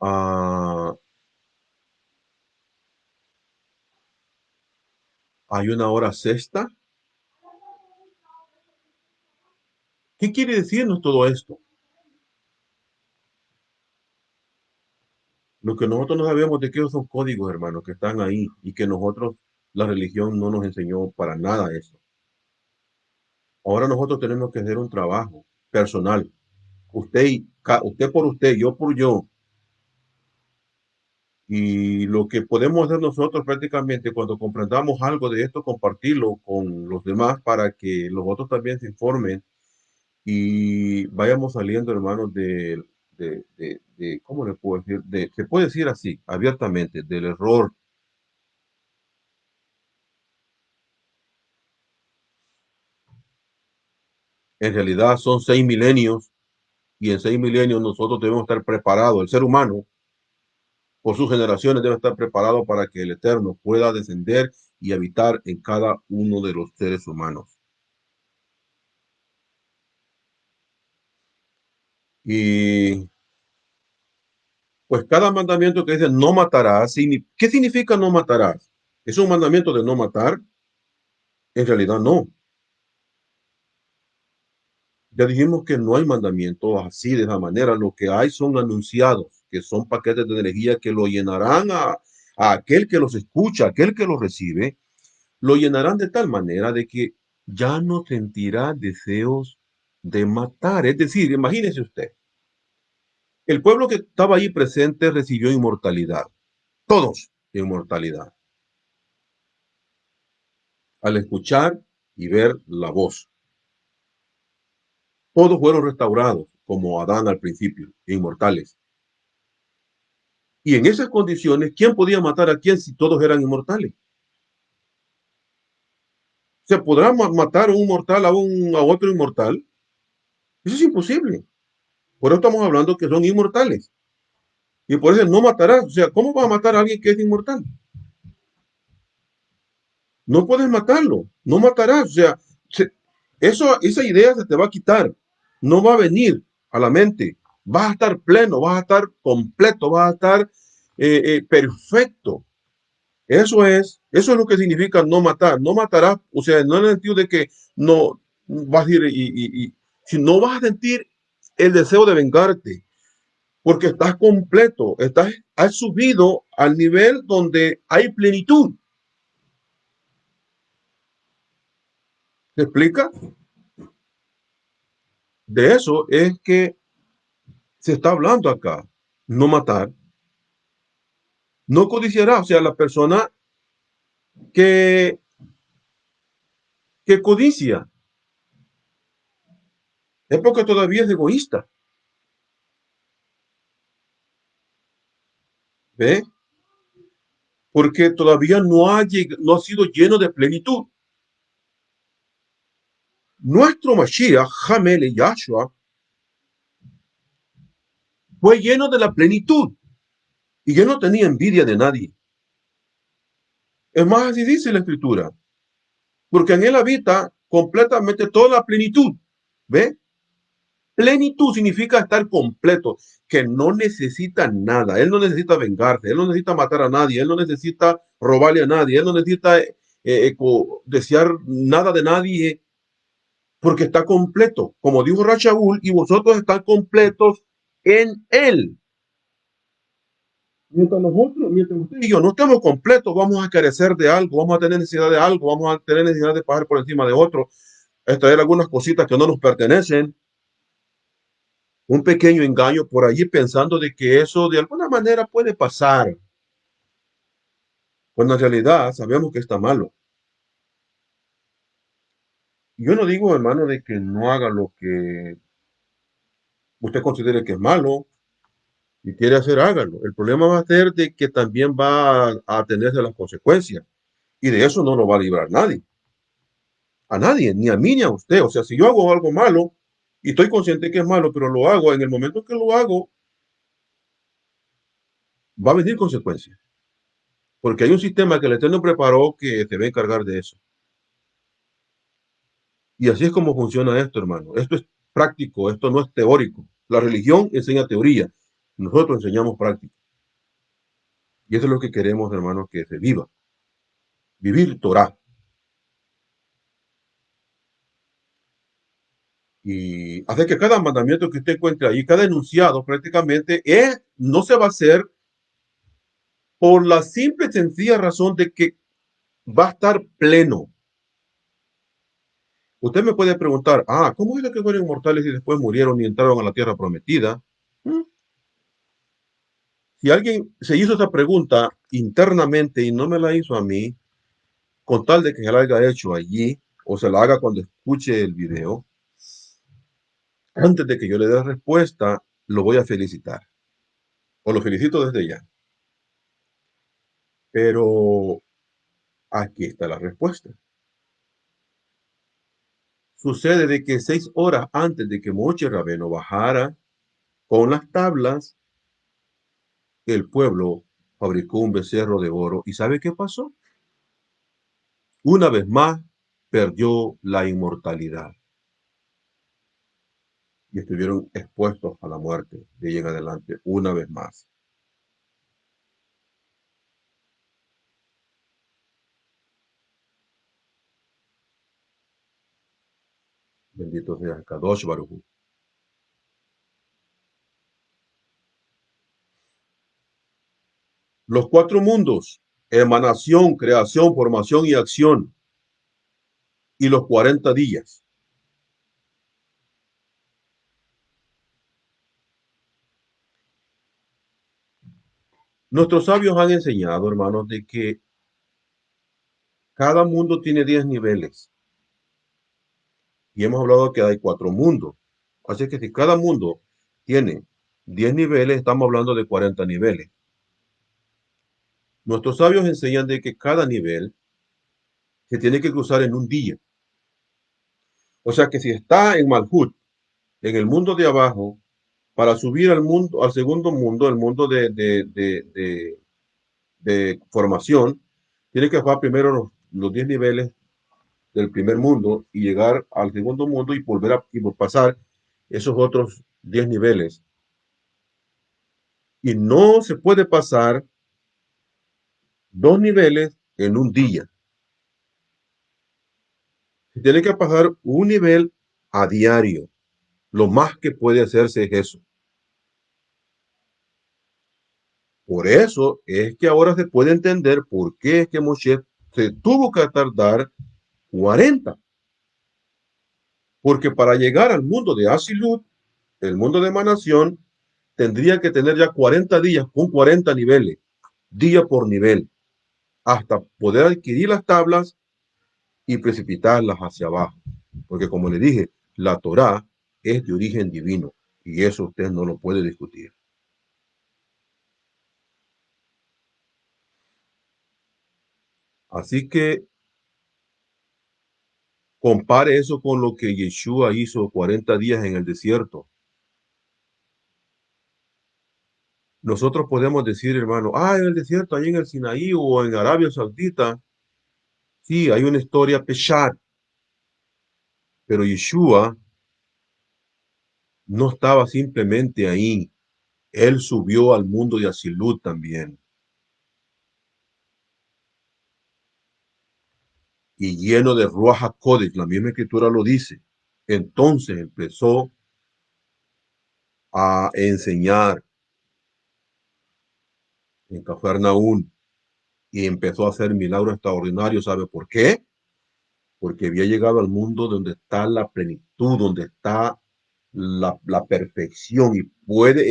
uh, hay una hora sexta? ¿Qué quiere decirnos todo esto? Lo que nosotros no sabemos de qué son códigos, hermanos, que están ahí y que nosotros, la religión no nos enseñó para nada eso. Ahora nosotros tenemos que hacer un trabajo personal. Usted por usted, yo por yo. Y lo que podemos hacer nosotros prácticamente cuando comprendamos algo de esto, compartirlo con los demás para que los otros también se informen y vayamos saliendo, hermanos, ¿cómo le puedo decir? Se puede decir así, abiertamente, del error. En realidad son 6 milenios y en 6 milenios nosotros debemos estar preparados. El ser humano, por sus generaciones, debe estar preparado para que el Eterno pueda descender y habitar en cada uno de los seres humanos. Y pues cada mandamiento que dice no matarás, ¿qué significa no matarás? ¿Es un mandamiento de no matar? En realidad no. Ya dijimos que no hay mandamientos así de esa manera. Lo que hay son anunciados, que son paquetes de energía que lo llenarán a aquel que los escucha, a aquel que los recibe, lo llenarán de tal manera de que ya no sentirá deseos de matar. Es decir, imagínese usted, el pueblo que estaba ahí presente recibió inmortalidad, todos inmortalidad, al escuchar y ver la voz. Todos fueron restaurados, como Adán al principio, inmortales. Y en esas condiciones, ¿quién podía matar a quién si todos eran inmortales? ¿Se podrá matar a un mortal a otro inmortal? Eso es imposible. Por eso estamos hablando que son inmortales. Y por eso no matarás. O sea, ¿cómo va a matar a alguien que es inmortal? No puedes matarlo, no matarás. O sea, esa idea se te va a quitar, no va a venir a la mente. Vas a estar pleno, vas a estar completo, vas a estar perfecto. Eso es lo que significa no matar. No matarás, o sea, no en el sentido de que no vas a ir si no vas a sentir el deseo de vengarte, porque estás completo, has subido al nivel donde hay plenitud. ¿Se explica? De eso es que se está hablando acá. No matar, no codiciará, o sea, la persona que, que codicia es porque todavía es egoísta, ¿ve? Porque todavía no ha sido lleno de plenitud. Nuestro Mashiach, Hamele Yahshua, fue lleno de la plenitud y él no tenía envidia de nadie. Es más, así dice la escritura, porque en él habita completamente toda la plenitud, ¿ve? Plenitud significa estar completo, que no necesita nada. Él no necesita vengarse, él no necesita matar a nadie, él no necesita robarle a nadie, él no necesita desear nada de nadie, porque está completo. Como dijo Rachaúl, y vosotros están completos en él. Mientras usted y yo no estemos completos, vamos a carecer de algo, vamos a tener necesidad de algo, vamos a tener necesidad de pasar por encima de otro, extraer algunas cositas que no nos pertenecen, un pequeño engaño por allí pensando de que eso de alguna manera puede pasar, cuando en realidad sabemos que está malo. Yo no digo, hermano, de que no haga lo que usted considere que es malo y quiere hacer, hágalo. El problema va a ser de que también va a tenerse las consecuencias y de eso no lo va a librar nadie. A nadie, ni a mí ni a usted. O sea, si yo hago algo malo y estoy consciente que es malo, pero lo hago, en el momento que lo hago, va a venir consecuencias. Porque hay un sistema que el Eterno preparó que se va a encargar de eso. Y así es como funciona esto, hermano. Esto es práctico, esto no es teórico. La religión enseña teoría, nosotros enseñamos práctica. Y eso es lo que queremos, hermano, que se viva. Vivir Torah. Y hacer que cada mandamiento que usted encuentre ahí, cada enunciado prácticamente, no se va a hacer por la simple y sencilla razón de que va a estar pleno. Usted me puede preguntar, ¿cómo es que fueron inmortales y después murieron y entraron a la tierra prometida? ¿Mm? Si alguien se hizo esa pregunta internamente y no me la hizo a mí, con tal de que se la haya hecho allí o se la haga cuando escuche el video, antes de que yo le dé respuesta, lo voy a felicitar. O lo felicito desde ya. Pero aquí está la respuesta. Sucede de que 6 horas antes de que Moche Rabeno bajara con las tablas, el pueblo fabricó un becerro de oro. ¿Y sabe qué pasó? Una vez más, perdió la inmortalidad y estuvieron expuestos a la muerte de ahí en adelante, una vez más. Bendito sea Kadosh Baruj Hu. Los 4 mundos: emanación, creación, formación y acción, y los 40 días. Nuestros sabios han enseñado, hermanos, de que cada mundo tiene 10 niveles. Y hemos hablado que hay 4 mundos. Así que si cada mundo tiene 10 niveles, estamos hablando de 40 niveles. Nuestros sabios enseñan de que cada nivel se tiene que cruzar en un día. O sea que si está en Malhut, en el mundo de abajo, para subir al mundo, al segundo mundo, el mundo de formación, tiene que bajar primero los 10 niveles del primer mundo y llegar al segundo mundo y volver a pasar esos otros 10 niveles. Y no se puede pasar 2 niveles en un día. Se tiene que pasar un nivel a diario. Lo más que puede hacerse es eso. Por eso es que ahora se puede entender por qué es que Moshe se tuvo que tardar 40. Porque para llegar al mundo de Asilut, el mundo de emanación, tendría que tener ya 40 días con 40 niveles, día por nivel, hasta poder adquirir las tablas y precipitarlas hacia abajo. Porque como le dije, la Torá es de origen divino y eso usted no lo puede discutir. Así que compare eso con lo que Yeshua hizo 40 días en el desierto. Nosotros podemos decir, hermano, en el desierto, ahí en el Sinaí o en Arabia Saudita, sí, hay una historia peshat, pero Yeshua no estaba simplemente ahí. Él subió al mundo de Asilut también. Y lleno de Ruach HaKodesh, la misma escritura lo dice. Entonces empezó a enseñar en Cafarnaún y empezó a hacer milagros extraordinarios. ¿Sabe por qué? Porque había llegado al mundo donde está la plenitud, donde está la perfección y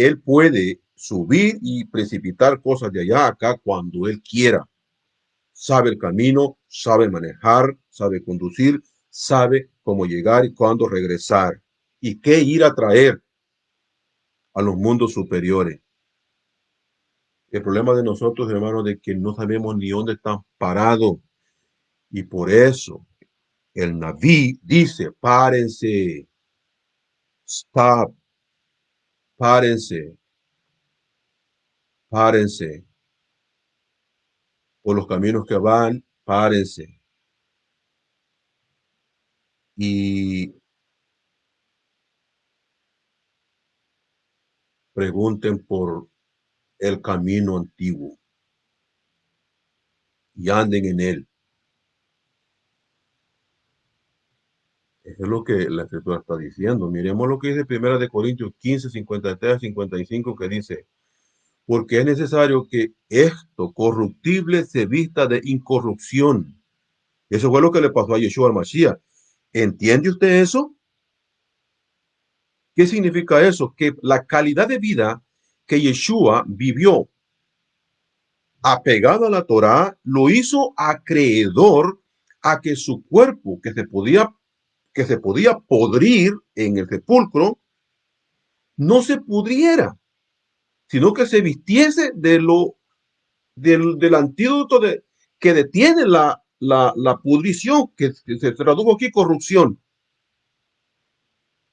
él puede subir y precipitar cosas de allá a acá cuando él quiera. Sabe el camino, sabe manejar, sabe conducir, sabe cómo llegar y cuándo regresar y qué ir a traer a los mundos superiores. El problema de nosotros, hermanos, es que no sabemos ni dónde están parados y por eso el Naví dice, párense, stop, párense, párense, por los caminos que van, párense y pregunten por el camino antiguo y anden en él. Eso es lo que la escritura está diciendo. Miremos lo que dice 1 Corintios 15, 53, 55, que dice, porque es necesario que esto corruptible se vista de incorrupción. Eso fue lo que le pasó a Yeshua al Mashiach. ¿Entiende usted eso? ¿Qué significa eso? Que la calidad de vida que Yeshua vivió apegado a la Torá lo hizo acreedor a que su cuerpo, que se podía podrir en el sepulcro, no se pudriera, sino que se vistiese del antídoto que detiene la pudrición, que se tradujo aquí corrupción.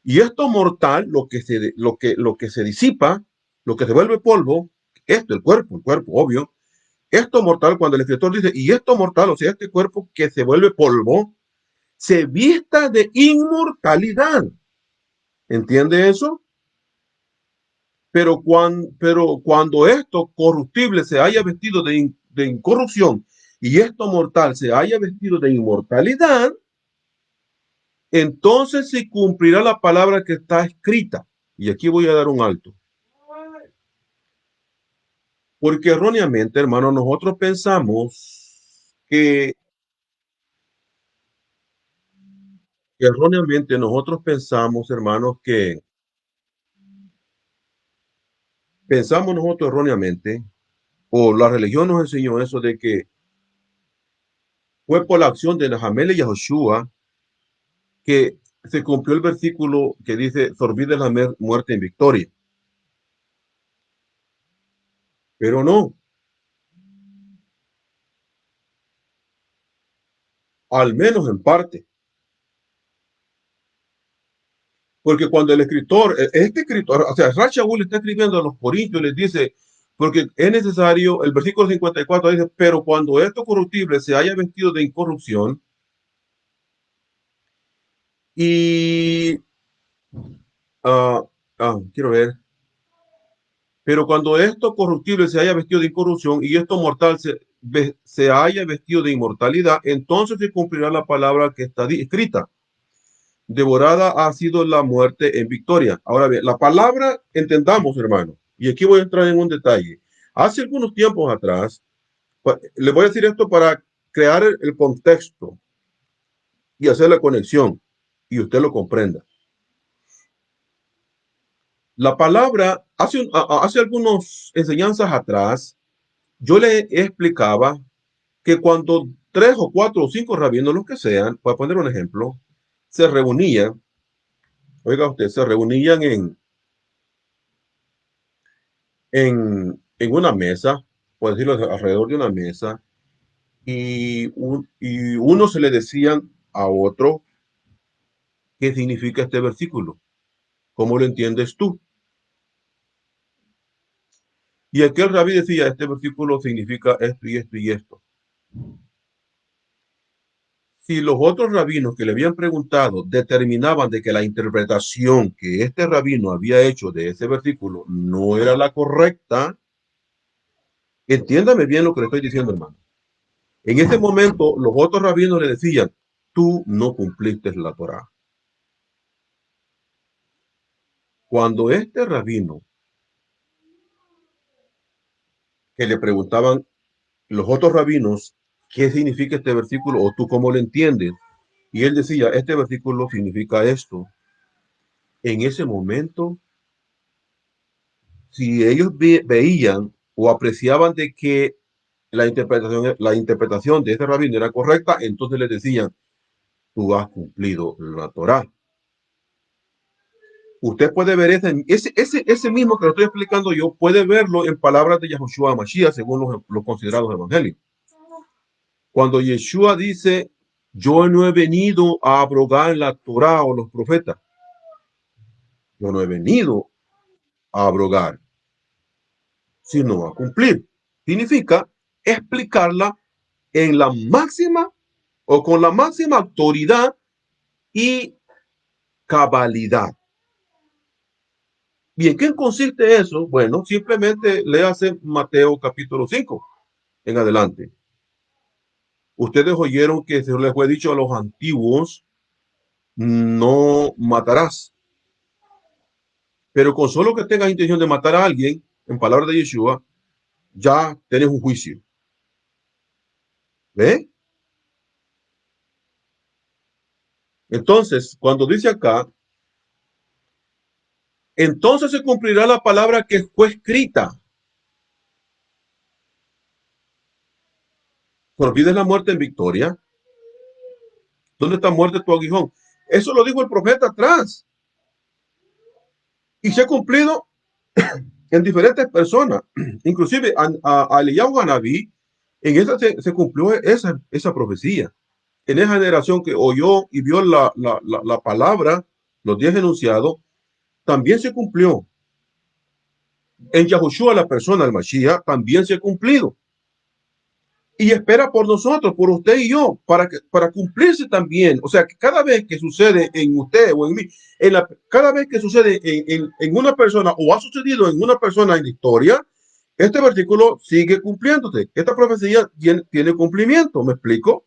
Y esto mortal, lo que se disipa, lo que se vuelve polvo, esto, el cuerpo, obvio, esto mortal, cuando el escritor dice, y esto mortal, o sea, este cuerpo que se vuelve polvo, se vista de inmortalidad. ¿Entiende eso? Pero cuando esto corruptible se haya vestido de incorrupción y esto mortal se haya vestido de inmortalidad, entonces se cumplirá la palabra que está escrita. Y aquí voy a dar un alto. Porque erróneamente, hermano, nosotros pensamos erróneamente nosotros pensamos, hermanos, que pensamos nosotros erróneamente, o la religión nos enseñó eso de que fue por la acción de Nahamel y Yahushua que se cumplió el versículo que dice, sorbide la muerte en victoria. Pero no, al menos en parte. Porque cuando el escritor, este escritor, o sea, Rachaúl está escribiendo a los corintios, les dice, Porque es necesario, el versículo 54 dice, pero cuando esto corruptible se haya vestido de incorrupción y, ah, quiero ver, pero cuando esto corruptible se haya vestido de incorrupción y esto mortal se haya vestido de inmortalidad, entonces se cumplirá la palabra que está escrita. Devorada ha sido la muerte en victoria. Ahora bien, la palabra, entendamos, hermano, y aquí voy a entrar en un detalle. Hace algunos tiempos atrás, le voy a decir esto para crear el contexto y hacer la conexión y usted lo comprenda. La palabra, hace algunas enseñanzas atrás, yo le explicaba que cuando tres o cuatro o cinco rabinos, los que sean, para poner un ejemplo, se reunían, oiga usted, se reunían en una mesa, por decirlo alrededor de una mesa, y uno se le decían a otro qué significa este versículo, cómo lo entiendes tú. Y aquel rabí decía, este versículo significa esto y esto y esto. Si los otros rabinos que le habían preguntado determinaban de que la interpretación que este rabino había hecho de ese versículo no era la correcta, entiéndame bien lo que le estoy diciendo, hermano. En ese momento, los otros rabinos le decían, tú no cumpliste la Torá. Cuando este rabino que le preguntaban los otros rabinos qué significa este versículo o tú cómo lo entiendes, y él decía, este versículo significa esto, en ese momento, si ellos veían o apreciaban de que la interpretación de este rabino era correcta, entonces les decían, tú has cumplido la Torá. Usted puede ver ese mismo que lo estoy explicando yo, puede verlo en palabras de Yahushua Mashiach, según los considerados evangelios. Cuando Yeshua dice, yo no he venido a abrogar la Torá o los profetas, yo no he venido a abrogar, sino a cumplir. Significa explicarla en la máxima o con la máxima autoridad y cabalidad. ¿Y en qué consiste eso? Bueno, simplemente léase Mateo capítulo 5 en adelante. Ustedes oyeron que se les fue dicho a los antiguos, no matarás. Pero con solo que tengas intención de matar a alguien, en palabras de Yeshua, ya tenés un juicio. ¿Ve? Entonces, cuando dice acá, entonces se cumplirá la palabra que fue escrita. Olvides la muerte en victoria. ¿Dónde está muerte tu aguijón? Eso lo dijo el profeta atrás. Y se ha cumplido en diferentes personas. Inclusive a Eliyahu Hanabí, en esa se cumplió esa profecía. En esa generación que oyó y vio la palabra, los 10 enunciados, también se cumplió. En Yahushua, la persona, el Mashiach, también se ha cumplido. Y espera por nosotros, por usted y yo, para cumplirse también. O sea, que cada vez que sucede en usted o en mí, cada vez que sucede en una persona o ha sucedido en una persona en la historia, este versículo sigue cumpliéndose. Esta profecía tiene cumplimiento. ¿Me explico?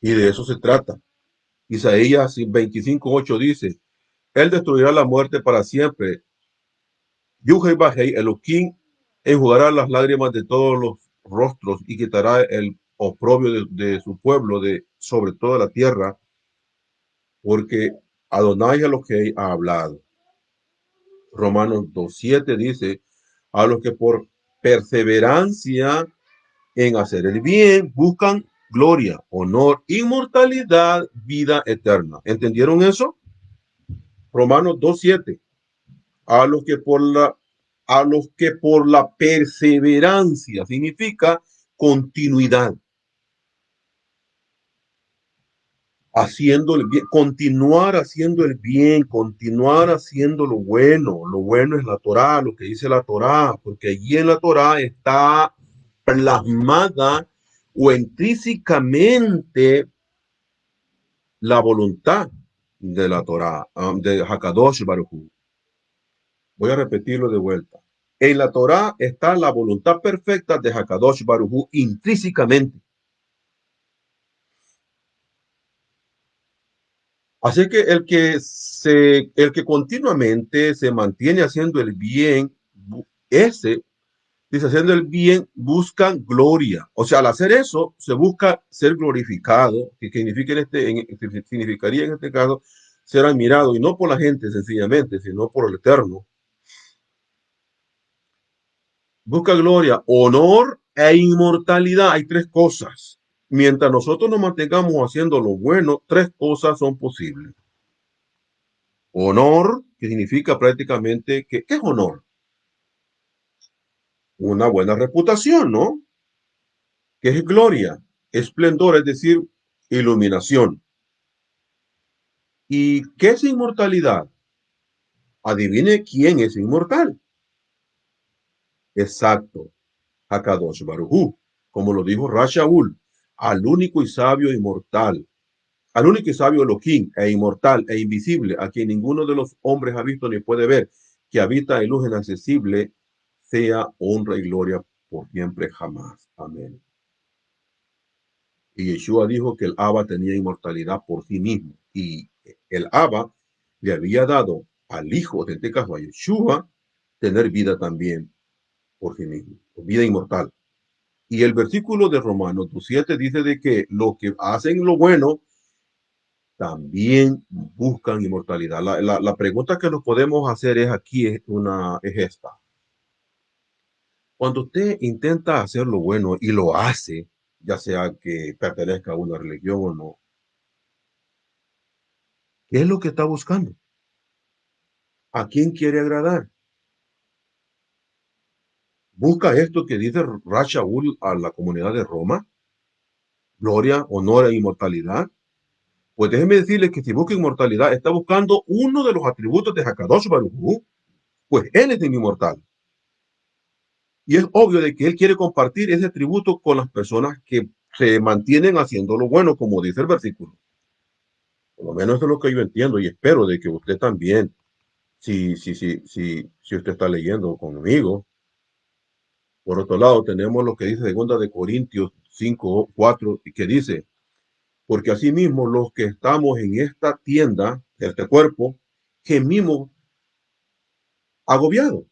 Y de eso se trata. Isaías 25:8 dice, Él destruirá la muerte para siempre. Yuhei Bajei, Elohim, enjugará las lágrimas de todos los rostros y quitará el oprobio de su pueblo sobre toda la tierra, porque Adonai Elohim ha hablado. Romanos 2:7 dice, a los que por perseverancia en hacer el bien buscan gloria, honor, inmortalidad, vida eterna. ¿Entendieron eso? Romanos 2:7. A los que por la perseverancia significa continuidad. haciendo el bien, continuar haciendo el bien, continuar haciendo lo bueno. Lo bueno es la Torá, lo que dice la Torá, porque allí en la Torá está plasmada o intrínsecamente la voluntad de la Torá, de Hakadosh Baruj Hu. Voy a repetirlo de vuelta. En la Torá está la voluntad perfecta de Hakadosh Baruj Hu intrínsecamente. Así que el que continuamente se mantiene haciendo el bien, ese, dice, haciendo el bien, buscan gloria. O sea, al hacer eso, se busca ser glorificado, que significa significaría en este caso ser admirado, y no por la gente sencillamente, sino por el Eterno. Busca gloria, honor e inmortalidad. Hay tres cosas. Mientras nosotros nos mantengamos haciendo lo bueno, tres cosas son posibles. Honor, que significa prácticamente, ¿qué es honor? Una buena reputación, ¿no? ¿Qué es gloria? Esplendor, es decir, iluminación. ¿Y qué es inmortalidad? Adivine quién es inmortal. Exacto, Hakadosh Barujú, como lo dijo Rashaul, al único y sabio inmortal, al único y sabio Elohim, e inmortal e invisible, a quien ninguno de los hombres ha visto ni puede ver, que habita en luz inaccesible, sea honra y gloria por siempre jamás. Amén. Y Yeshua dijo que el Abba tenía inmortalidad por sí mismo. Y el Abba le había dado al Hijo, en este caso a Yeshua, tener vida también por sí mismo, vida inmortal. Y el versículo de Romanos 7 dice de que los que hacen lo bueno también buscan inmortalidad. La pregunta que nos podemos hacer es aquí, es esta. Cuando usted intenta hacer lo bueno y lo hace, ya sea que pertenezca a una religión o no, ¿qué es lo que está buscando? ¿A quién quiere agradar? ¿Busca esto que dice Rashaul a la comunidad de Roma? ¿Gloria, honor e inmortalidad? Pues déjeme decirle que si busca inmortalidad, está buscando uno de los atributos de Hakadosh Baruj Hu, pues él es inmortal. Y es obvio de que él quiere compartir ese atributo con las personas que se mantienen haciendo lo bueno, como dice el versículo. Por lo menos eso es lo que yo entiendo y espero de que usted también, si usted está leyendo conmigo. Por otro lado, tenemos lo que dice segunda de Corintios 5:4, que dice, porque asimismo los que estamos en esta tienda, este cuerpo, gemimos agobiados,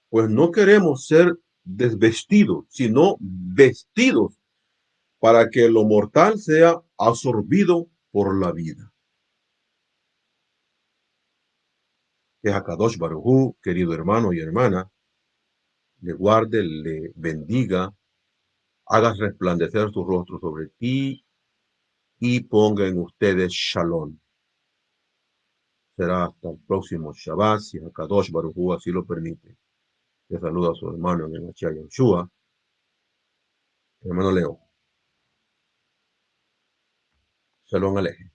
pues no queremos ser desvestidos, sino vestidos para que lo mortal sea absorbido por la vida. Que Hakadosh Barujú, querido hermano y hermana, le guarde, le bendiga, haga resplandecer su rostro sobre ti y ponga en ustedes shalom. Será hasta el próximo Shabbat, si Hakadosh Barujú así lo permite. Le saluda a su hermano en el Mashiach Yeshua, hermano Leo. Shalom Alejem.